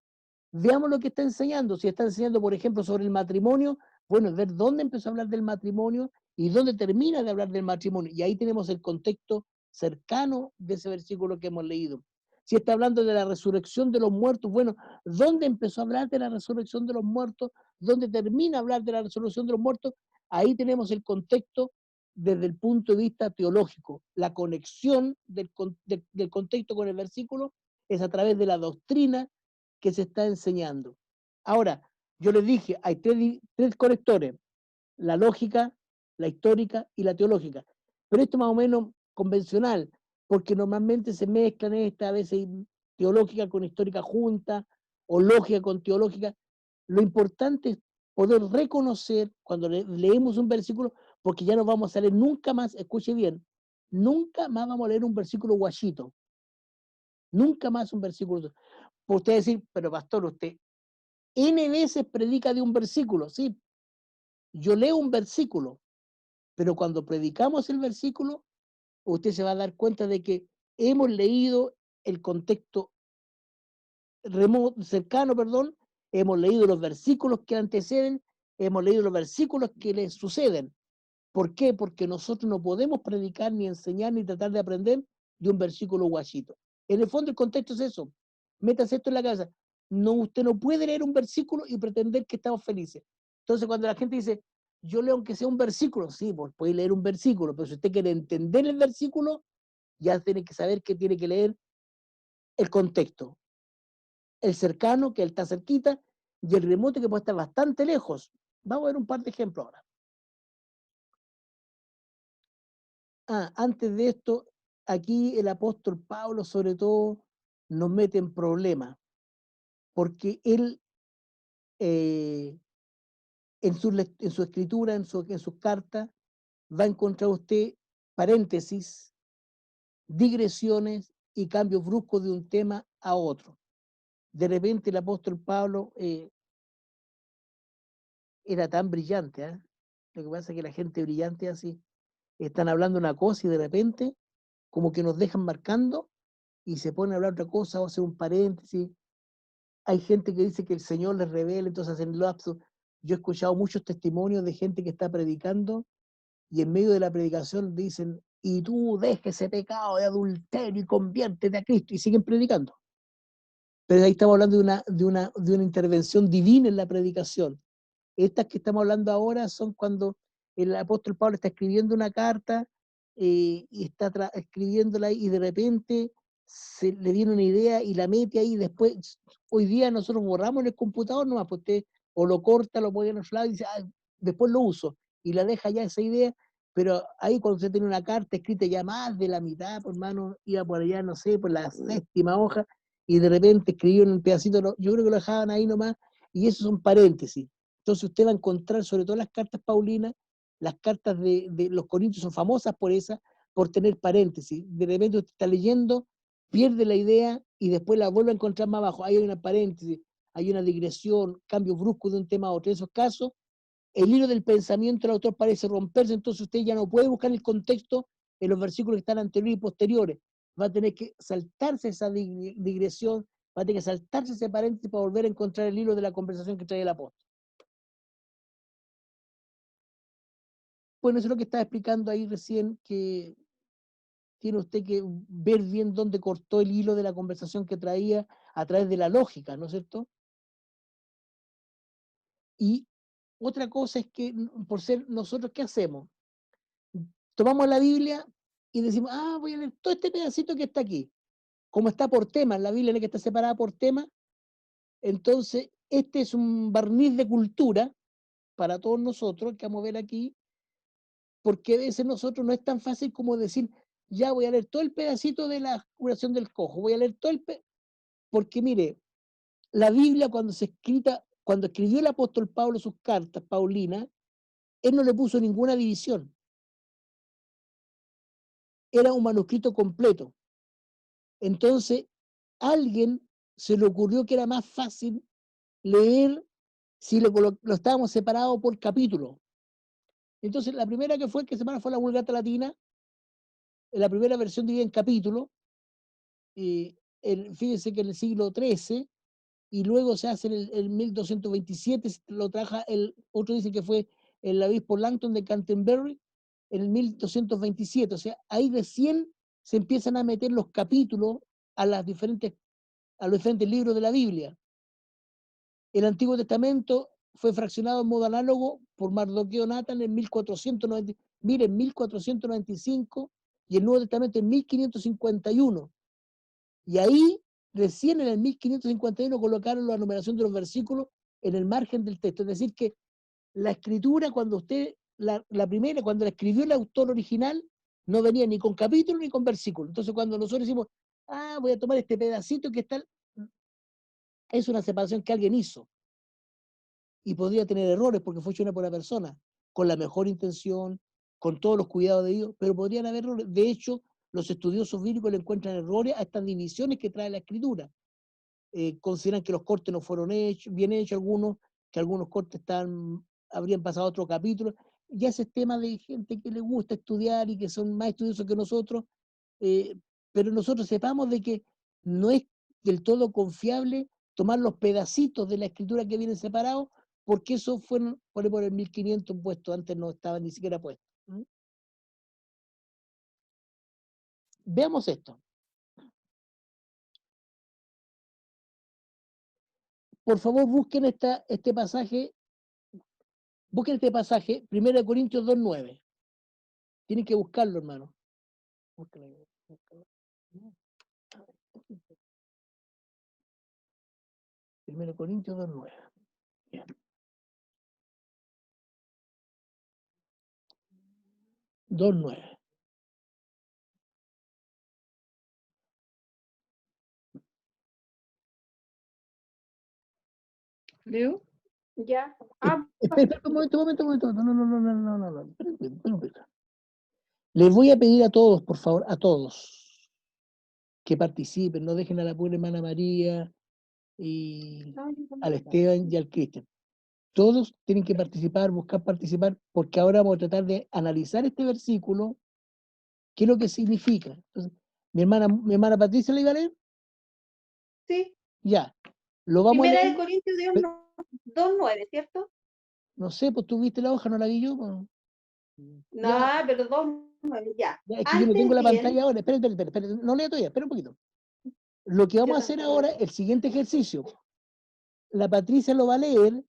Veamos lo que está enseñando. Si está enseñando, por ejemplo, sobre el matrimonio, bueno, es ver dónde empezó a hablar del matrimonio y dónde termina de hablar del matrimonio. Y ahí tenemos el contexto cercano de ese versículo que hemos leído. Si está hablando de la resurrección de los muertos, bueno, ¿dónde empezó a hablar de la resurrección de los muertos? ¿Dónde termina a hablar de la resurrección de los muertos? Ahí tenemos el contexto desde el punto de vista teológico. La conexión del contexto con el versículo es a través de la doctrina que se está enseñando. Ahora, yo les dije, hay tres conectores, la lógica, la histórica y la teológica. Pero esto es más o menos convencional, porque normalmente se mezclan estas, a veces teológica con histórica junta, o lógica con teológica. Lo importante es poder reconocer cuando leemos un versículo, porque ya no vamos a leer nunca más, escuche bien, nunca más vamos a leer un versículo guachito. Nunca más un versículo. Por usted decir, pero pastor, usted N veces predica de un versículo, sí. Yo leo un versículo, pero cuando predicamos el versículo, usted se va a dar cuenta de que hemos leído el contexto cercano, hemos leído los versículos que anteceden, hemos leído los versículos que les suceden. ¿Por qué? Porque nosotros no podemos predicar, ni enseñar, ni tratar de aprender de un versículo guachito. En el fondo el contexto es eso. Métase esto en la cabeza. No, usted no puede leer un versículo y pretender que estamos felices. Entonces cuando la gente dice, yo leo aunque sea un versículo, sí, pues puede leer un versículo, pero si usted quiere entender el versículo, ya tiene que saber que tiene que leer el contexto. El cercano, que él está cerquita, y el remoto, que puede estar bastante lejos. Vamos a ver un par de ejemplos ahora. Antes de esto, aquí el apóstol Pablo, sobre todo, nos mete en problemas, porque él, en su escritura, en sus cartas, va a encontrar usted paréntesis, digresiones y cambios bruscos de un tema a otro. De repente el apóstol Pablo era tan brillante, ¿eh? Lo que pasa es que la gente brillante así, están hablando una cosa y de repente como que nos dejan marcando y se ponen a hablar otra cosa o hacer un paréntesis. Hay gente que dice que el Señor les revela, entonces hacen lapso. Yo he escuchado muchos testimonios de gente que está predicando y en medio de la predicación dicen, y tú deja ese pecado de adulterio y conviértete a Cristo, y siguen predicando. Pero ahí estamos hablando de una intervención divina en la predicación. Estas que estamos hablando ahora son cuando el apóstol Pablo está escribiendo una carta y está escribiéndola y de repente se le viene una idea y la mete ahí. Después, hoy día nosotros borramos en el computador nomás, pues usted o lo corta, lo pone en otro lado y dice, después lo uso, y la deja ya esa idea. Pero ahí cuando usted tiene una carta escrita ya más de la mitad, por mano, iba por allá, no sé, por la séptima hoja, y de repente escribió en un pedacito, yo creo que lo dejaban ahí nomás, y esos son paréntesis. Entonces usted va a encontrar, sobre todo las cartas paulinas, las cartas de los Corintios son famosas por tener paréntesis. De repente usted está leyendo, pierde la idea y después la vuelve a encontrar más abajo. Ahí hay una paréntesis, hay una digresión, cambio brusco de un tema a otro. En esos casos, el hilo del pensamiento del autor parece romperse, entonces usted ya no puede buscar el contexto en los versículos que están anteriores y posteriores. Va a tener que saltarse esa digresión, va a tener que saltarse ese paréntesis para volver a encontrar el hilo de la conversación que trae el apóstol. Bueno, eso es lo que estaba explicando ahí recién, que tiene usted que ver bien dónde cortó el hilo de la conversación que traía a través de la lógica, ¿no es cierto? Y otra cosa es que, por ser nosotros, ¿qué hacemos? Tomamos la Biblia y decimos, voy a leer todo este pedacito que está aquí. Como está por tema, la Biblia que está separada por tema, entonces este es un barniz de cultura para todos nosotros que vamos a ver aquí, porque a veces nosotros no es tan fácil como decir, ya voy a leer todo el pedacito de la curación del cojo, voy a leer todo porque mire, la Biblia cuando escribió el apóstol Pablo sus cartas, Paulina, él no le puso ninguna división. Era un manuscrito completo. Entonces, a alguien se le ocurrió que era más fácil leer si lo estábamos separados por capítulo. Entonces, la primera que separó fue la Vulgata Latina, la primera versión dividida en capítulos, fíjense que en el siglo XIII, y luego se hace en el 1227, lo traja otro dice que fue el obispo Langton de Canterbury, en el 1227, o sea, ahí recién se empiezan a meter los capítulos a los diferentes libros de la Biblia. El Antiguo Testamento fue fraccionado en modo análogo por Mardoqueo Nathan en 1495, y el Nuevo Testamento en 1551. Y ahí, recién en el 1551, colocaron la numeración de los versículos en el margen del texto. Es decir, que la escritura, cuando la primera, cuando la escribió el autor original, no venía ni con capítulo ni con versículo. Entonces, cuando nosotros decimos, voy a tomar este pedacito que está, es una separación que alguien hizo. Y podría tener errores porque fue hecho por una persona, con la mejor intención, con todos los cuidados de Dios, pero podrían haber errores. De hecho, los estudiosos bíblicos le encuentran errores a estas divisiones que trae la escritura. Consideran que los cortes no fueron bien hechos, que algunos cortes habrían pasado a otro capítulo. Ya ese es tema de gente que le gusta estudiar y que son más estudiosos que nosotros, pero nosotros sepamos de que no es del todo confiable tomar los pedacitos de la escritura que vienen separados, porque eso fueron por el 1500 puesto, antes no estaban ni siquiera puestos. Veamos esto. Por favor, busquen este pasaje, 1 Corintios 2:9. Tienen que buscarlo, hermano. 1 Corintios 2:9. Bien. 2:9. ¿Leo? Ya. Espera, un momento. No. Espera. Les voy a pedir a todos, por favor, a todos, que participen, no dejen a la pobre hermana María y al Esteban y al Cristian. Todos tienen que participar, buscar participar, porque ahora vamos a tratar de analizar este versículo, qué es lo que significa. Entonces, mi hermana Patricia, ¿le iba a leer? Sí. Ya. Lo vamos a leer. 1 Corintios 2:9, ¿cierto? No sé, pues tú viste la hoja, no la vi yo. Pues. No, Ya. pero 2:9, ya. Es que yo no tengo la pantalla ahora. Espera, no lea todavía, espera un poquito. Lo que vamos a hacer ahora, el siguiente ejercicio, la Patricia lo va a leer,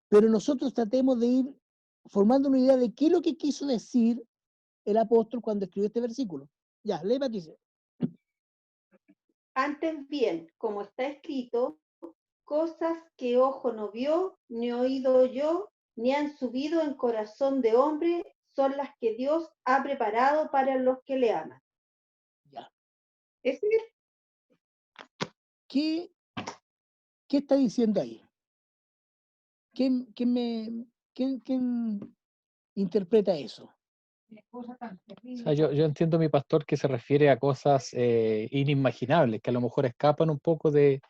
pero nosotros tratemos de ir formando una idea de qué es lo que quiso decir el apóstol cuando escribió este versículo. Ya, lee, Patricia. Antes bien, como está escrito, cosas que ojo no vio, ni oído oyó, ni han subido en corazón de hombre, son las que Dios ha preparado para los que le aman. Ya. ¿Es decir? ¿Qué está diciendo ahí? ¿Quién interpreta eso? O sea, yo entiendo, mi pastor, que se refiere a cosas inimaginables, que a lo mejor escapan un poco del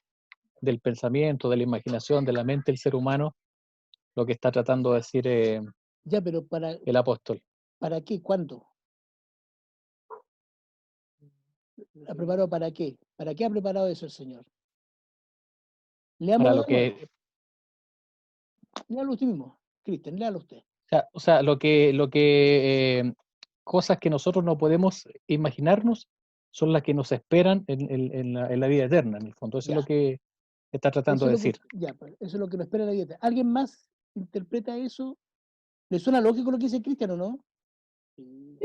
pensamiento, de la imaginación, de la mente del ser humano, lo que está tratando de decir ya, pero el apóstol. ¿Para qué? ¿Cuándo? ¿Ha preparado para qué? ¿Para qué ha preparado eso el Señor? Leámoslo de nuevo. Léalo usted mismo, Cristian, léalo usted. O sea, cosas que nosotros no podemos imaginarnos son las que nos esperan en la vida eterna, en el fondo. Eso es lo que está tratando de decir. Pues, eso es lo que nos espera en la vida eterna. ¿Alguien más interpreta eso? ¿Le suena lógico lo que dice Cristian o no? Sí.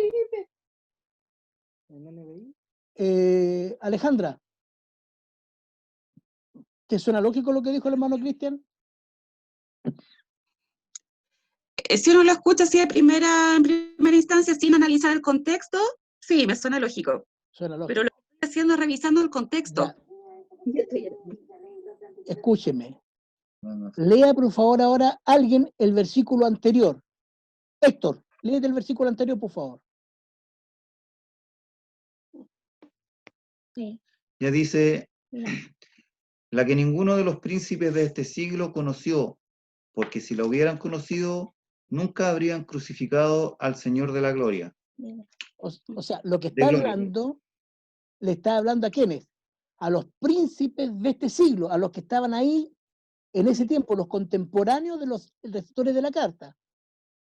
Alejandra, ¿te suena lógico lo que dijo el hermano Cristian? si uno lo escucha así en primera instancia, sin analizar el contexto, sí, me suena lógico. Suena lógico. Pero lo que estoy haciendo es revisando el contexto. Ya. Escúcheme. Lea, por favor, ahora alguien el versículo anterior. Héctor, léete el versículo anterior, por favor. Sí. Ya dice, la que ninguno de los príncipes de este siglo conoció, porque si la hubieran conocido, nunca habrían crucificado al Señor de la gloria. O sea, lo que De está gloria. hablando, le está hablando a quiénes? A los príncipes de este siglo, a los que estaban ahí en ese tiempo, los contemporáneos de los receptores de la carta.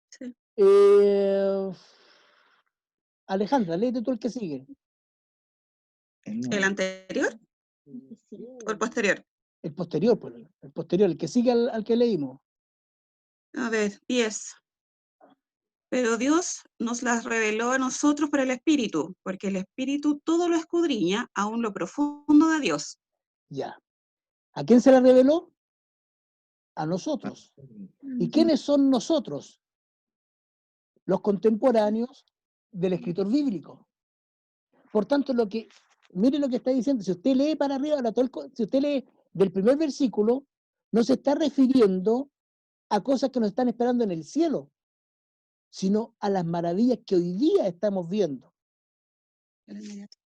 Sí. Alejandra, léete tú el que sigue. ¿El anterior o el posterior? El posterior, pues, el posterior, el que sigue al que leímos. A ver, 10. Pero Dios nos las reveló a nosotros por el Espíritu, porque el Espíritu todo lo escudriña, aún lo profundo de Dios. Ya. ¿A quién se la reveló? A nosotros. ¿Y quiénes son nosotros? Los contemporáneos del escritor bíblico. Por tanto, mire lo que está diciendo, si usted lee para arriba, si usted lee del primer versículo, no se está refiriendo a cosas que nos están esperando en el cielo, sino a las maravillas que hoy día estamos viendo,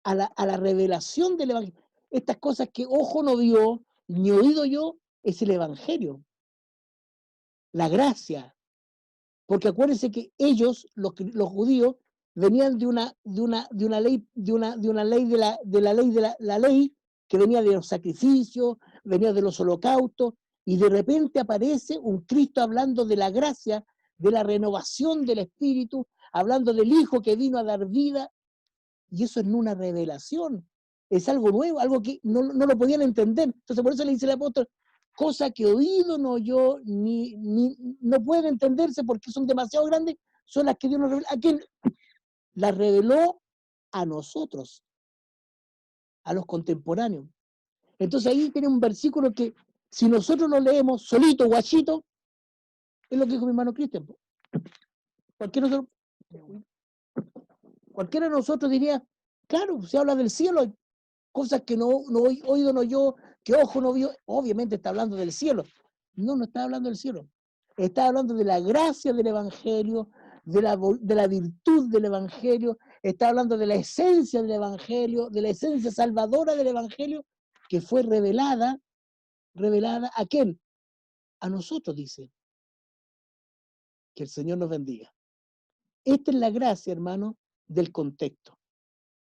a la revelación del Evangelio. Estas cosas que ojo no vio, ni oído yo, es el Evangelio, la gracia. Porque acuérdense que ellos, los judíos, venían de una ley, la ley que venía de los sacrificios, venía de los holocaustos, y de repente aparece un Cristo hablando de la gracia, de la renovación del Espíritu, hablando del Hijo que vino a dar vida, y eso es una revelación, es algo nuevo, algo que no lo podían entender. Entonces por eso le dice el apóstol, cosa que oído no oyó, ni no pueden entenderse porque son demasiado grandes, son las que Dios nos reveló. ¿A quién? Las reveló a nosotros, a los contemporáneos. Entonces ahí tiene un versículo que si nosotros lo leemos solito, guachito, es lo que dijo mi hermano Cristian. Cualquiera de nosotros diría, claro, se habla del cielo, cosas que oído no oyó, que ojo no vio, obviamente está hablando del cielo. No está hablando del cielo. Está hablando de la gracia del Evangelio, de la virtud del Evangelio, está hablando de la esencia del Evangelio, de la esencia salvadora del Evangelio, que fue revelada ¿a quién? A nosotros, dice. Que el Señor nos bendiga. Esta es la gracia, hermano, del contexto.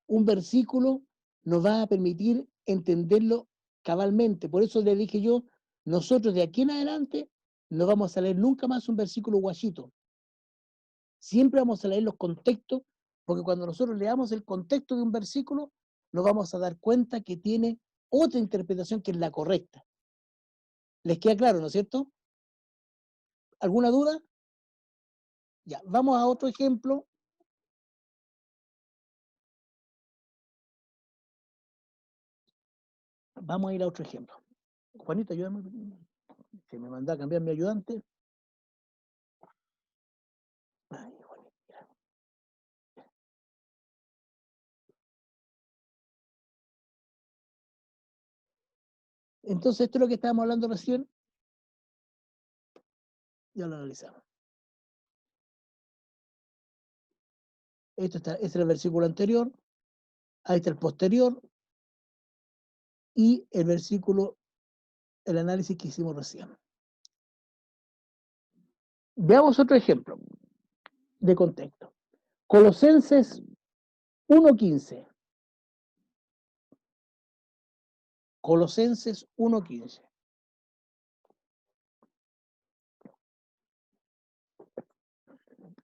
Un versículo nos va a permitir entenderlo cabalmente. Por eso le dije yo, nosotros de aquí en adelante no vamos a leer nunca más un versículo guachito. Siempre vamos a leer los contextos, porque cuando nosotros leamos el contexto de un versículo, nos vamos a dar cuenta que tiene otra interpretación que es la correcta. ¿Les queda claro, no es cierto? ¿Alguna duda? Ya, vamos a otro ejemplo. Vamos a ir a otro ejemplo. Juanito, ayúdame. Se me mandó a cambiar mi ayudante. Ay, Juanito. Entonces, esto es lo que estábamos hablando recién. Ya lo analizamos. Este es el versículo anterior. Ahí está el posterior. Y el versículo, el análisis que hicimos recién. Veamos otro ejemplo de contexto. Colosenses 1:15. Colosenses 1:15.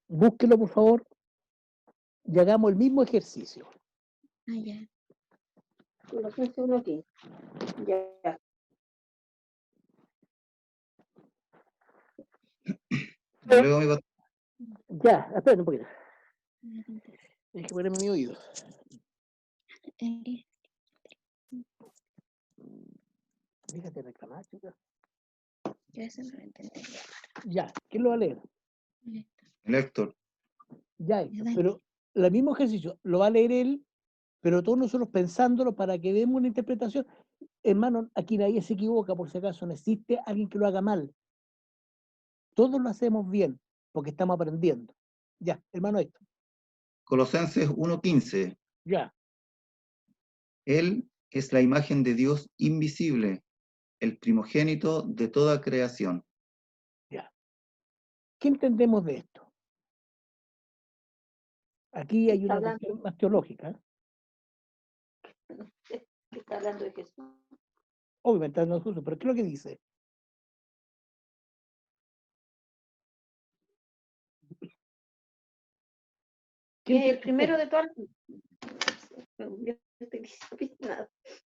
Búsquelo, por favor, y hagamos el mismo ejercicio. Ya. Colosenses 1:15. Ya. Ya, espera un poquito. Hay que ponerme mi oído. Déjate reclamar, chica. Yo eso no lo entendí. Ya, ¿quién lo va a leer? El Héctor. Ya, pero el mismo ejercicio lo va a leer él, pero todos nosotros pensándolo para que demos una interpretación. Hermano, aquí nadie se equivoca, por si acaso, no existe alguien que lo haga mal. Todos lo hacemos bien, porque estamos aprendiendo. Ya, hermano Héctor. Colosenses 1:15. Ya. Él es la imagen de Dios invisible, el primogénito de toda creación. Ya. ¿Qué entendemos de esto? Aquí hay una cuestión más teológica. Está hablando de Jesús. Obviamente, no es justo, pero ¿qué es lo que dice? Que el primero de todas.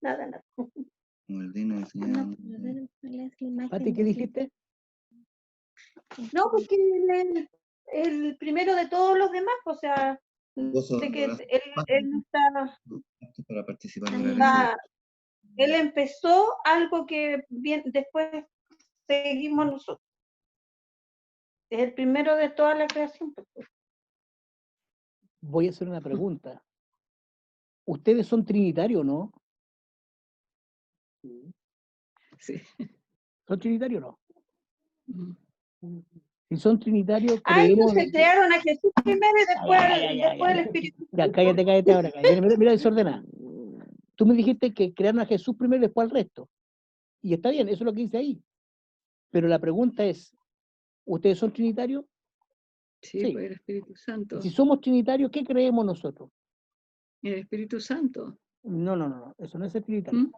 Nada. Pati, ¿qué dijiste? No, porque el primero de todos los demás, o sea, de que él no está. Para participar en la Él empezó algo que bien, después seguimos nosotros. Es el primero de toda la creación. Voy a hacer una pregunta. ¿Ustedes son trinitarios, no? Sí. ¿Son trinitarios o no? Si son trinitarios, Ellos creemos... se crearon a Jesús primero y después el Espíritu. Ya, cállate ahora. Mira desordenada. Tú me dijiste que crearon a Jesús primero y después al resto. Y está bien, eso es lo que dice ahí. Pero la pregunta es, ¿ustedes son trinitarios? Sí, pues el Espíritu Santo. Si somos trinitarios, ¿qué creemos nosotros? El Espíritu Santo. No, eso no es ser trinitario.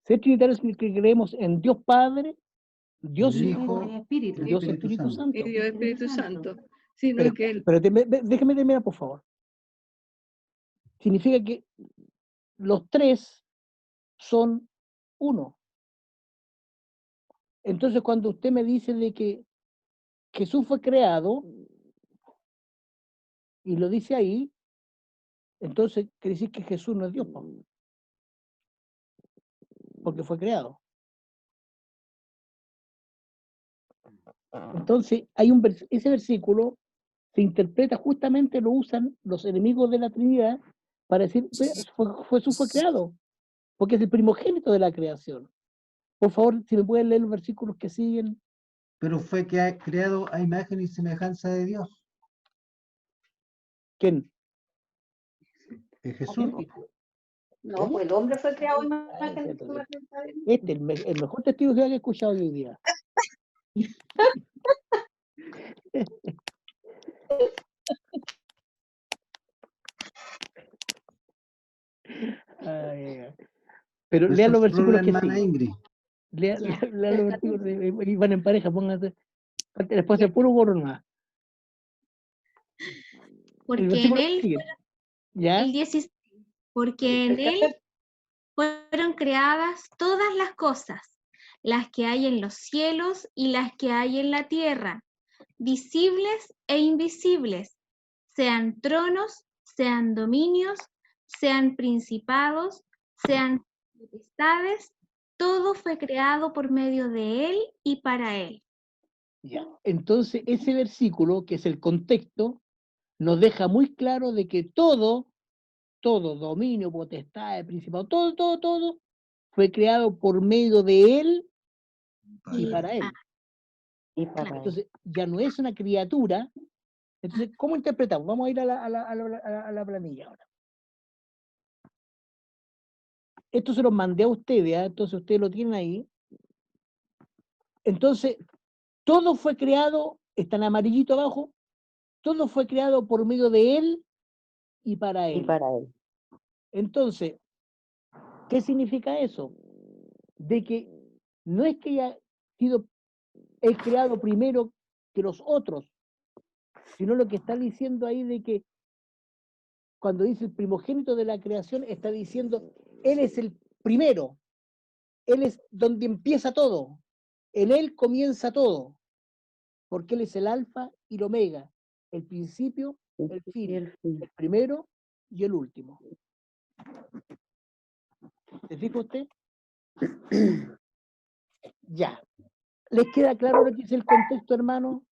Ser trinitario es que creemos en Dios Padre, Dios Hijo, Dios Espíritu Santo. Y Dios Espíritu Santo. Sí, no, pero déjeme terminar, por favor. Significa que los tres son uno. Entonces, cuando usted me dice de que Jesús fue creado, y lo dice ahí, entonces quiere decir que Jesús no es Dios, porque fue creado. Entonces, hay ese versículo se interpreta justamente, lo usan los enemigos de la Trinidad para decir, Jesús fue creado, porque es el primogénito de la creación. Por favor, si me pueden leer los versículos que siguen. Pero fue que ha creado a imagen y semejanza de Dios. ¿Quién? Jesús. No, pues el hombre fue creado en imagen y semejanza de Dios. El mejor testigo que he escuchado hoy día. Pero lean los versículos que siguen. Lean los versículos y van en pareja, pónganse. Después de puro gorro más. Porque en él, el 16, porque en él fueron creadas todas las cosas, las que hay en los cielos y las que hay en la tierra, visibles e invisibles, sean tronos, sean dominios, sean principados, sean potestades, todo fue creado por medio de él y para él. Ya. Entonces, ese versículo, que es el contexto, nos deja muy claro de que todo, dominio, potestad, principado, todo, fue creado por medio de él y para él. Entonces, ya no es una criatura. Entonces, ¿cómo interpretamos? Vamos a ir a la planilla ahora. Esto se lo mandé a ustedes, ¿eh? Entonces ustedes lo tienen ahí. Entonces, todo fue creado, está en amarillito abajo, todo fue creado por medio de él y para él. Entonces, ¿qué significa eso? De que no es que haya sido el creado primero que los otros, sino lo que está diciendo ahí de que cuando dice el primogénito de la creación, está diciendo, él es el primero, él es donde empieza todo, en él comienza todo, porque él es el alfa y el omega, el principio, el fin, el primero y el último. ¿Se fija usted? Ya. ¿Les queda claro lo que es el contexto, hermano?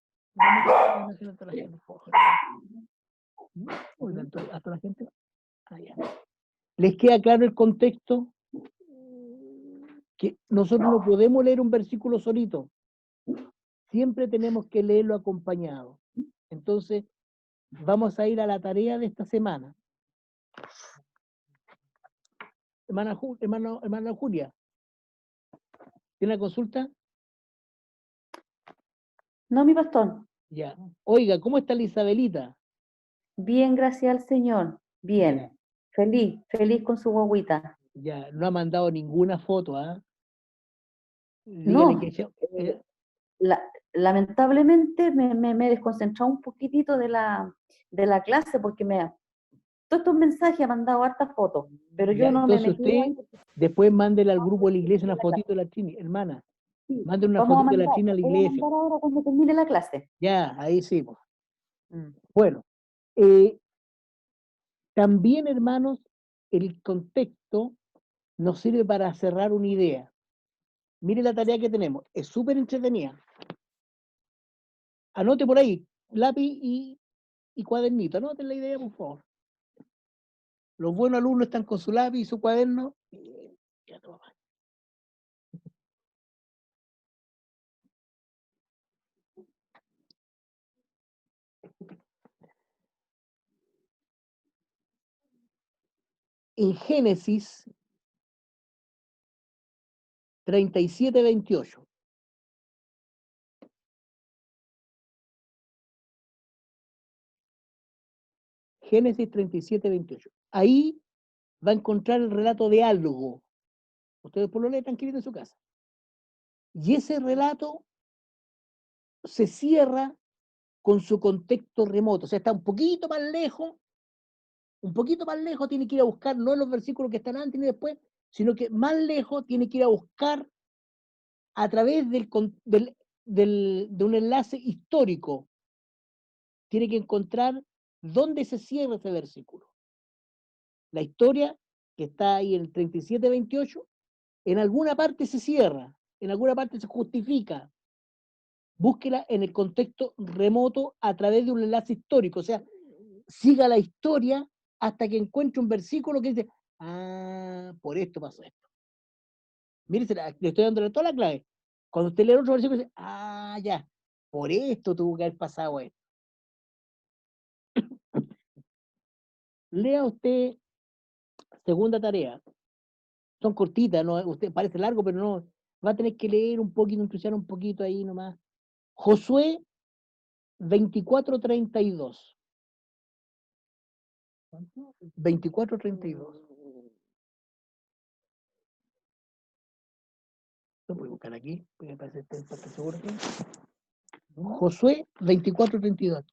Hasta la gente. Ah, ya. ¿Les queda claro el contexto? Que nosotros no podemos leer un versículo solito. Siempre tenemos que leerlo acompañado. Entonces, vamos a ir a la tarea de esta semana. Hermana Julia, ¿tiene una consulta? No, mi pastor. Ya. Oiga, ¿cómo está la Isabelita? Bien, gracias al Señor. Bien. Feliz, feliz con su guaguita. Ya, no ha mandado ninguna foto, ¿ah? No, que lamentablemente me desconcentró un poquitito de la clase porque todos estos mensajes ha mandado hartas fotos, pero ya, yo no me entonces metí ahí usted porque después mándele al grupo de la iglesia una fotito de la Trini, hermana. sí, Mándele una vamos a fotito de la mandar, Trini a la voy a iglesia. mandar ahora cuando termine la clase. Ya, ahí sí. Pues. Bueno, también, hermanos, el contexto nos sirve para cerrar una idea. Mire la tarea que tenemos, es súper entretenida. Anote por ahí, lápiz y cuadernito, anoten la idea, por favor. Los buenos alumnos están con su lápiz y su cuaderno. Ya no va. En Génesis 37:28. Génesis 37:28. Ahí va a encontrar el relato de algo. Ustedes por lo leen tranquilito en su casa. Y ese relato se cierra con su contexto remoto. O sea, está un poquito más lejos, tiene que ir a buscar, no los versículos que están antes ni después, sino que más lejos tiene que ir a buscar a través de un enlace histórico. Tiene que encontrar dónde se cierra ese versículo. La historia que está ahí en el 37:28, en alguna parte se cierra, en alguna parte se justifica. Búsquela en el contexto remoto a través de un enlace histórico, o sea, siga la historia hasta que encuentre un versículo que dice, por esto pasó esto. Mire, le estoy dando toda la clave. Cuando usted lee otro versículo, dice, ya, por esto tuvo que haber pasado esto. Lea usted segunda tarea. Son cortitas, ¿no? Usted parece largo, pero no. Va a tener que leer un poquito, entusiasmar un poquito ahí nomás. Josué 24:32. 24:32. Lo voy a buscar aquí, porque me parece que está seguro que. Josué 24:32.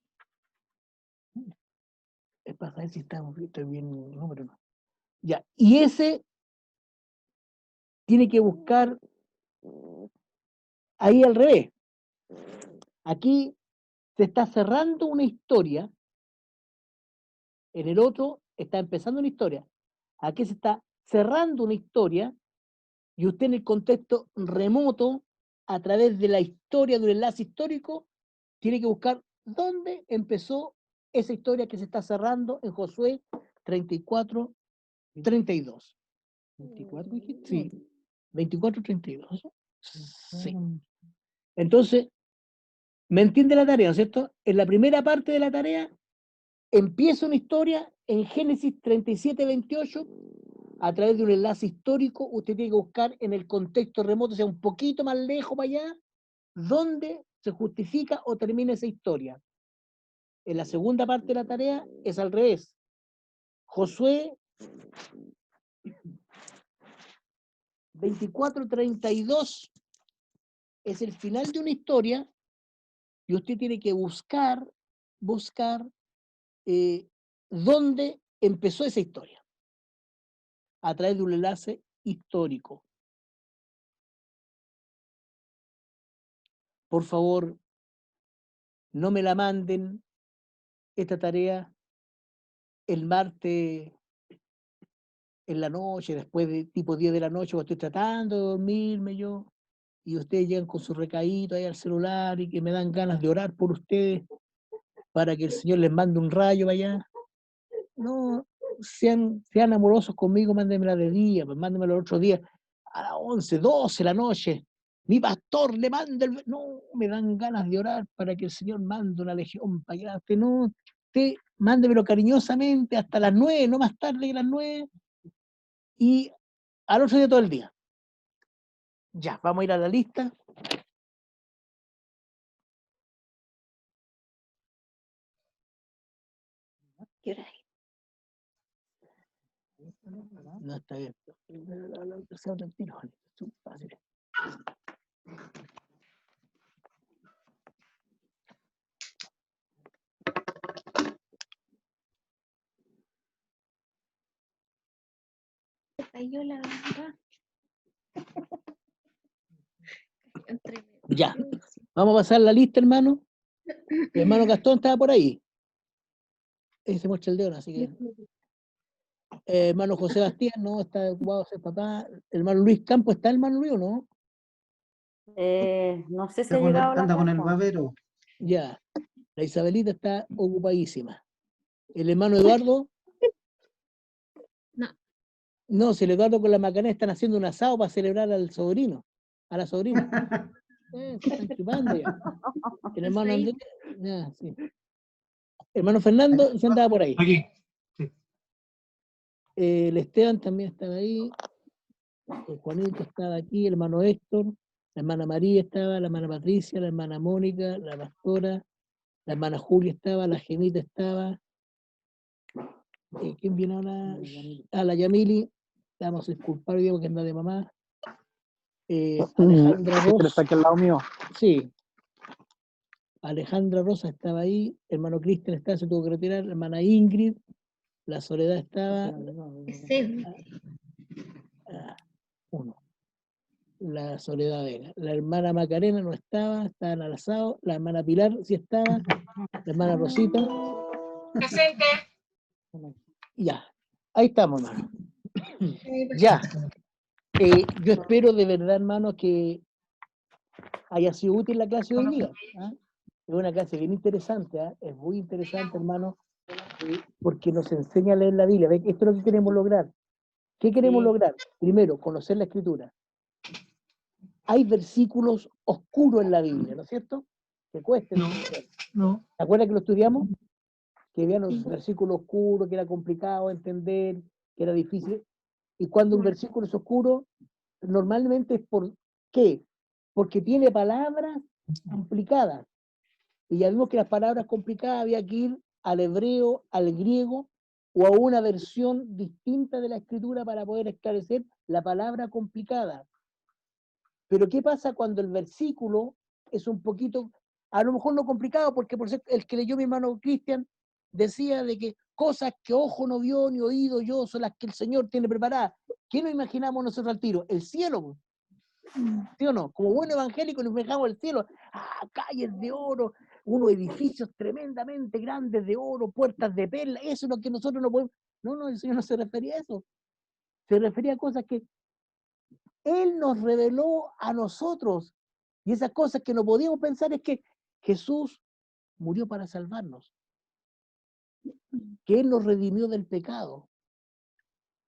Es para saber si estoy bien el número o no. Ya, y ese tiene que buscar ahí al revés. Aquí se está cerrando una historia, en el otro está empezando una historia. Aquí se está cerrando una historia y usted en el contexto remoto, a través de la historia, de un enlace histórico, tiene que buscar dónde empezó esa historia que se está cerrando en Josué 34:32. ¿24 dijiste? Sí, 24:32. Sí. Entonces, ¿me entiende la tarea, no es cierto? En la primera parte de la tarea empieza una historia en Génesis 37:28, a través de un enlace histórico, usted tiene que buscar en el contexto remoto, o sea, un poquito más lejos para allá, dónde se justifica o termina esa historia. En la segunda parte de la tarea es al revés. Josué 24:32 es el final de una historia y usted tiene que buscar dónde empezó esa historia a través de un enlace histórico. Por favor, no me la manden esta tarea el martes en la noche, después de tipo 10 de la noche, cuando estoy tratando de dormirme yo. y ustedes llegan con su recadito ahí al celular y que me dan ganas de orar por ustedes para que el Señor les mande un rayo para allá. No, sean amorosos conmigo, mándenmela de día, pues mándenmela el otro día a las 11, 12 de la noche. Mi pastor le manda el... No, me dan ganas de orar para que el Señor mande una legión para allá. Usted no, usted mándemelo cariñosamente hasta las 9, no más tarde que las 9, y al otro día todo el día. Ya, vamos a ir a la lista. ¿Qué hora es? No está bien. Tercero del tiro, fácil. Se cayó la verdad. Ya, vamos a pasar la lista, hermano. El hermano Gastón estaba por ahí. Ahí se muestra el dedo, así que. Hermano José Bastien, no, está ocupado ser papá. Hermano Luis Campos, ¿está el hermano Luis o no? No sé si ha llegado a la Anda con el casa. babero. Ya. La Isabelita está ocupadísima. El hermano Eduardo. No. No, si el Eduardo con la Macarena están haciendo un asado para celebrar al sobrino, a la sobrina. Se están chupando ya. El hermano Andrés, ya, sí. Hermano Fernando se andaba por ahí. Aquí. El Esteban también estaba ahí. El Juanito estaba aquí. El hermano Héctor. La hermana María estaba. La hermana Patricia. La hermana Mónica. La pastora. La hermana Julia estaba. La Gemita estaba. ¿Quién viene ahora? La Yamili. Vamos a disculpar hoy día porque anda de mamá. Alejandra Rosa. Está aquí al lado mío. Sí. Alejandra Rosa estaba ahí. Hermano Cristian estaba, se tuvo que retirar. La hermana Ingrid. La Soledad estaba. Uno. La Soledad Vega. La hermana Macarena no estaba, estaba en el asado. La hermana Pilar sí estaba. La hermana Rosita. Presente. Ya. Ahí estamos, hermano. Ya. Yo espero de verdad, hermano, que haya sido útil la clase de hoy día. ¿Ah? Es una clase bien interesante, ¿ah? Es muy interesante, hermano, porque nos enseña a leer la Biblia. ¿Ves? Esto es lo que queremos lograr. ¿Qué queremos lograr? Primero, conocer la Escritura. Hay versículos oscuros en la Biblia, ¿no es cierto? Que cuesten. No. ¿Te acuerdas que lo estudiamos? Que había los versículos oscuros, que era complicado entender, que era difícil. Y cuando un versículo es oscuro, normalmente es ¿por qué? Porque tiene palabras complicadas. Y ya vimos que las palabras complicadas había que ir al hebreo, al griego, o a una versión distinta de la escritura para poder esclarecer la palabra complicada. Pero ¿qué pasa cuando el versículo es un poquito, a lo mejor no complicado, porque por ser el que leyó mi hermano Cristian decía de que cosas que ojo no vio ni oído yo son las que el Señor tiene preparadas? ¿Qué nos imaginamos nosotros al tiro? El cielo. ¿Sí o no? Como buen evangélico nos imaginamos el cielo. Calles de oro, unos edificios tremendamente grandes de oro, puertas de perla. Eso es lo que nosotros no podemos. No, el Señor no se refería a eso. Se refería a cosas que Él nos reveló a nosotros. Y esas cosas que no podíamos pensar es que Jesús murió para salvarnos. Que Él nos redimió del pecado.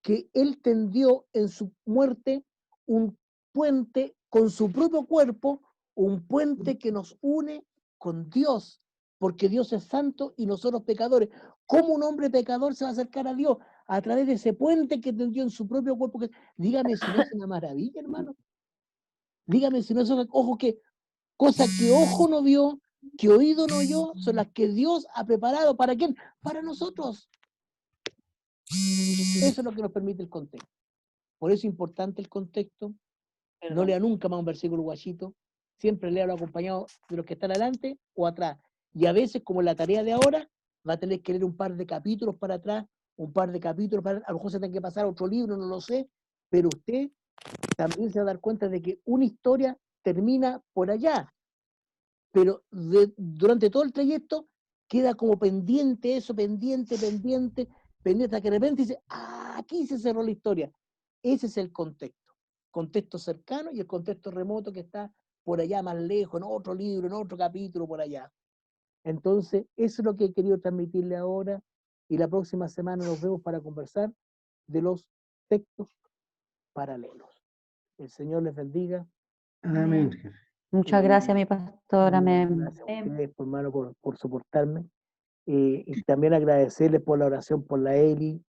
Que Él tendió en su muerte un puente con su propio cuerpo, un puente que nos une con Dios, porque Dios es santo y nosotros pecadores. ¿Cómo un hombre pecador se va a acercar a Dios? A través de ese puente que tendió en su propio cuerpo. Dígame si no es una maravilla, hermano. Dígame si no es una, ojo, que cosas que ojo no vio, que oído no oyó, son las que Dios ha preparado. ¿Para quién? Para nosotros. Eso es lo que nos permite el contexto. Por eso es importante el contexto. No lea nunca más un versículo guachito. Siempre léalo acompañado de los que están adelante o atrás. Y a veces, como en la tarea de ahora, va a tener que leer un par de capítulos para atrás, un par de capítulos para atrás. A lo mejor se tiene que pasar a otro libro, no lo sé. Pero usted también se va a dar cuenta de que una historia termina por allá. Pero durante todo el trayecto queda como pendiente eso, pendiente, hasta que de repente dice, aquí se cerró la historia. Ese es el contexto. contexto cercano y el contexto remoto que está por allá más lejos, en otro libro, en otro capítulo por allá. Entonces, eso es lo que he querido transmitirle ahora, y la próxima semana nos vemos para conversar de los textos paralelos. El Señor les bendiga. Amén. Muchas gracias, mi pastor. Amén. Gracias a ustedes, hermano, por soportarme. Y también agradecerles por la oración por la Eli.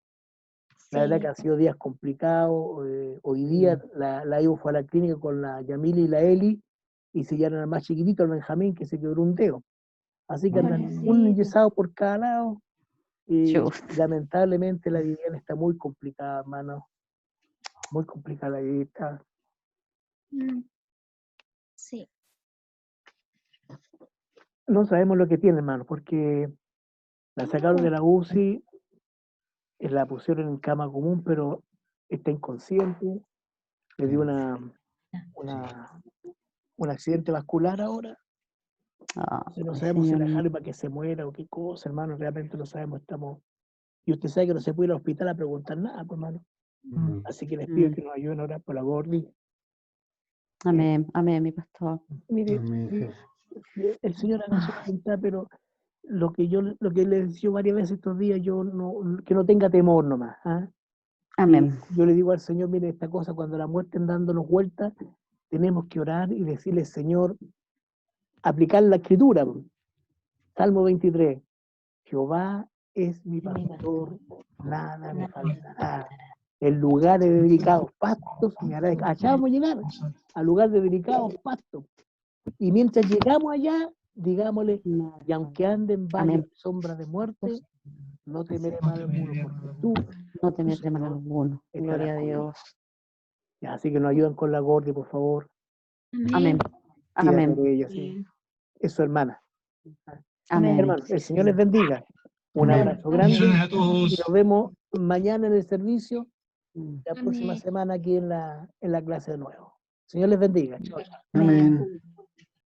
La verdad que han sido días complicados. Hoy día la Ivo fue a la clínica con la Yamila y la Eli, y se llevaron al más chiquitito, al Benjamín, que se quebró un dedo. Así que andan un enyesado por cada lado. Lamentablemente la Viviana está muy complicada, hermano. Muy complicada la Viviana. Sí. No sabemos lo que tiene, hermano, porque la sacaron de la UCI, la pusieron en cama común, pero está inconsciente. Le dio un accidente vascular ahora. No sabemos si dejarle para que se muera o qué cosa, hermano. Realmente no sabemos. Y usted sabe que no se puede ir al hospital a preguntar nada, pues, hermano. Así que les pido que nos ayuden a orar por la Gordi. Amén, amén, mi pastor. Mire, el Señor haga su voluntad, pero lo que le decía varias veces estos días, que no tenga temor nomás. ¿Ah? Amén. Yo le digo al Señor, mire, esta cosa, cuando la muerte dándonos vueltas, tenemos que orar y decirle, Señor, aplicar la escritura. Salmo 23, Jehová es mi pastor, nada me faltará. En lugares de delicados pastos me hará. Allá vamos a llegar, al lugar de delicados pastos. Y mientras llegamos allá, digámosle, y aunque ande en valle de sombra de muerte, no temeré mal alguno, porque tú no temeré mal alguno. Gloria a Dios. Ya, así que nos ayudan con la Gordi, por favor. Amén. Amén. Ella, sí. Es su hermana. Amén. Hermano, el Señor les bendiga. Un abrazo grande. A todos. Y nos vemos mañana en el servicio. La próxima semana aquí en la clase de nuevo. Señor les bendiga. Chao, chao. Amén.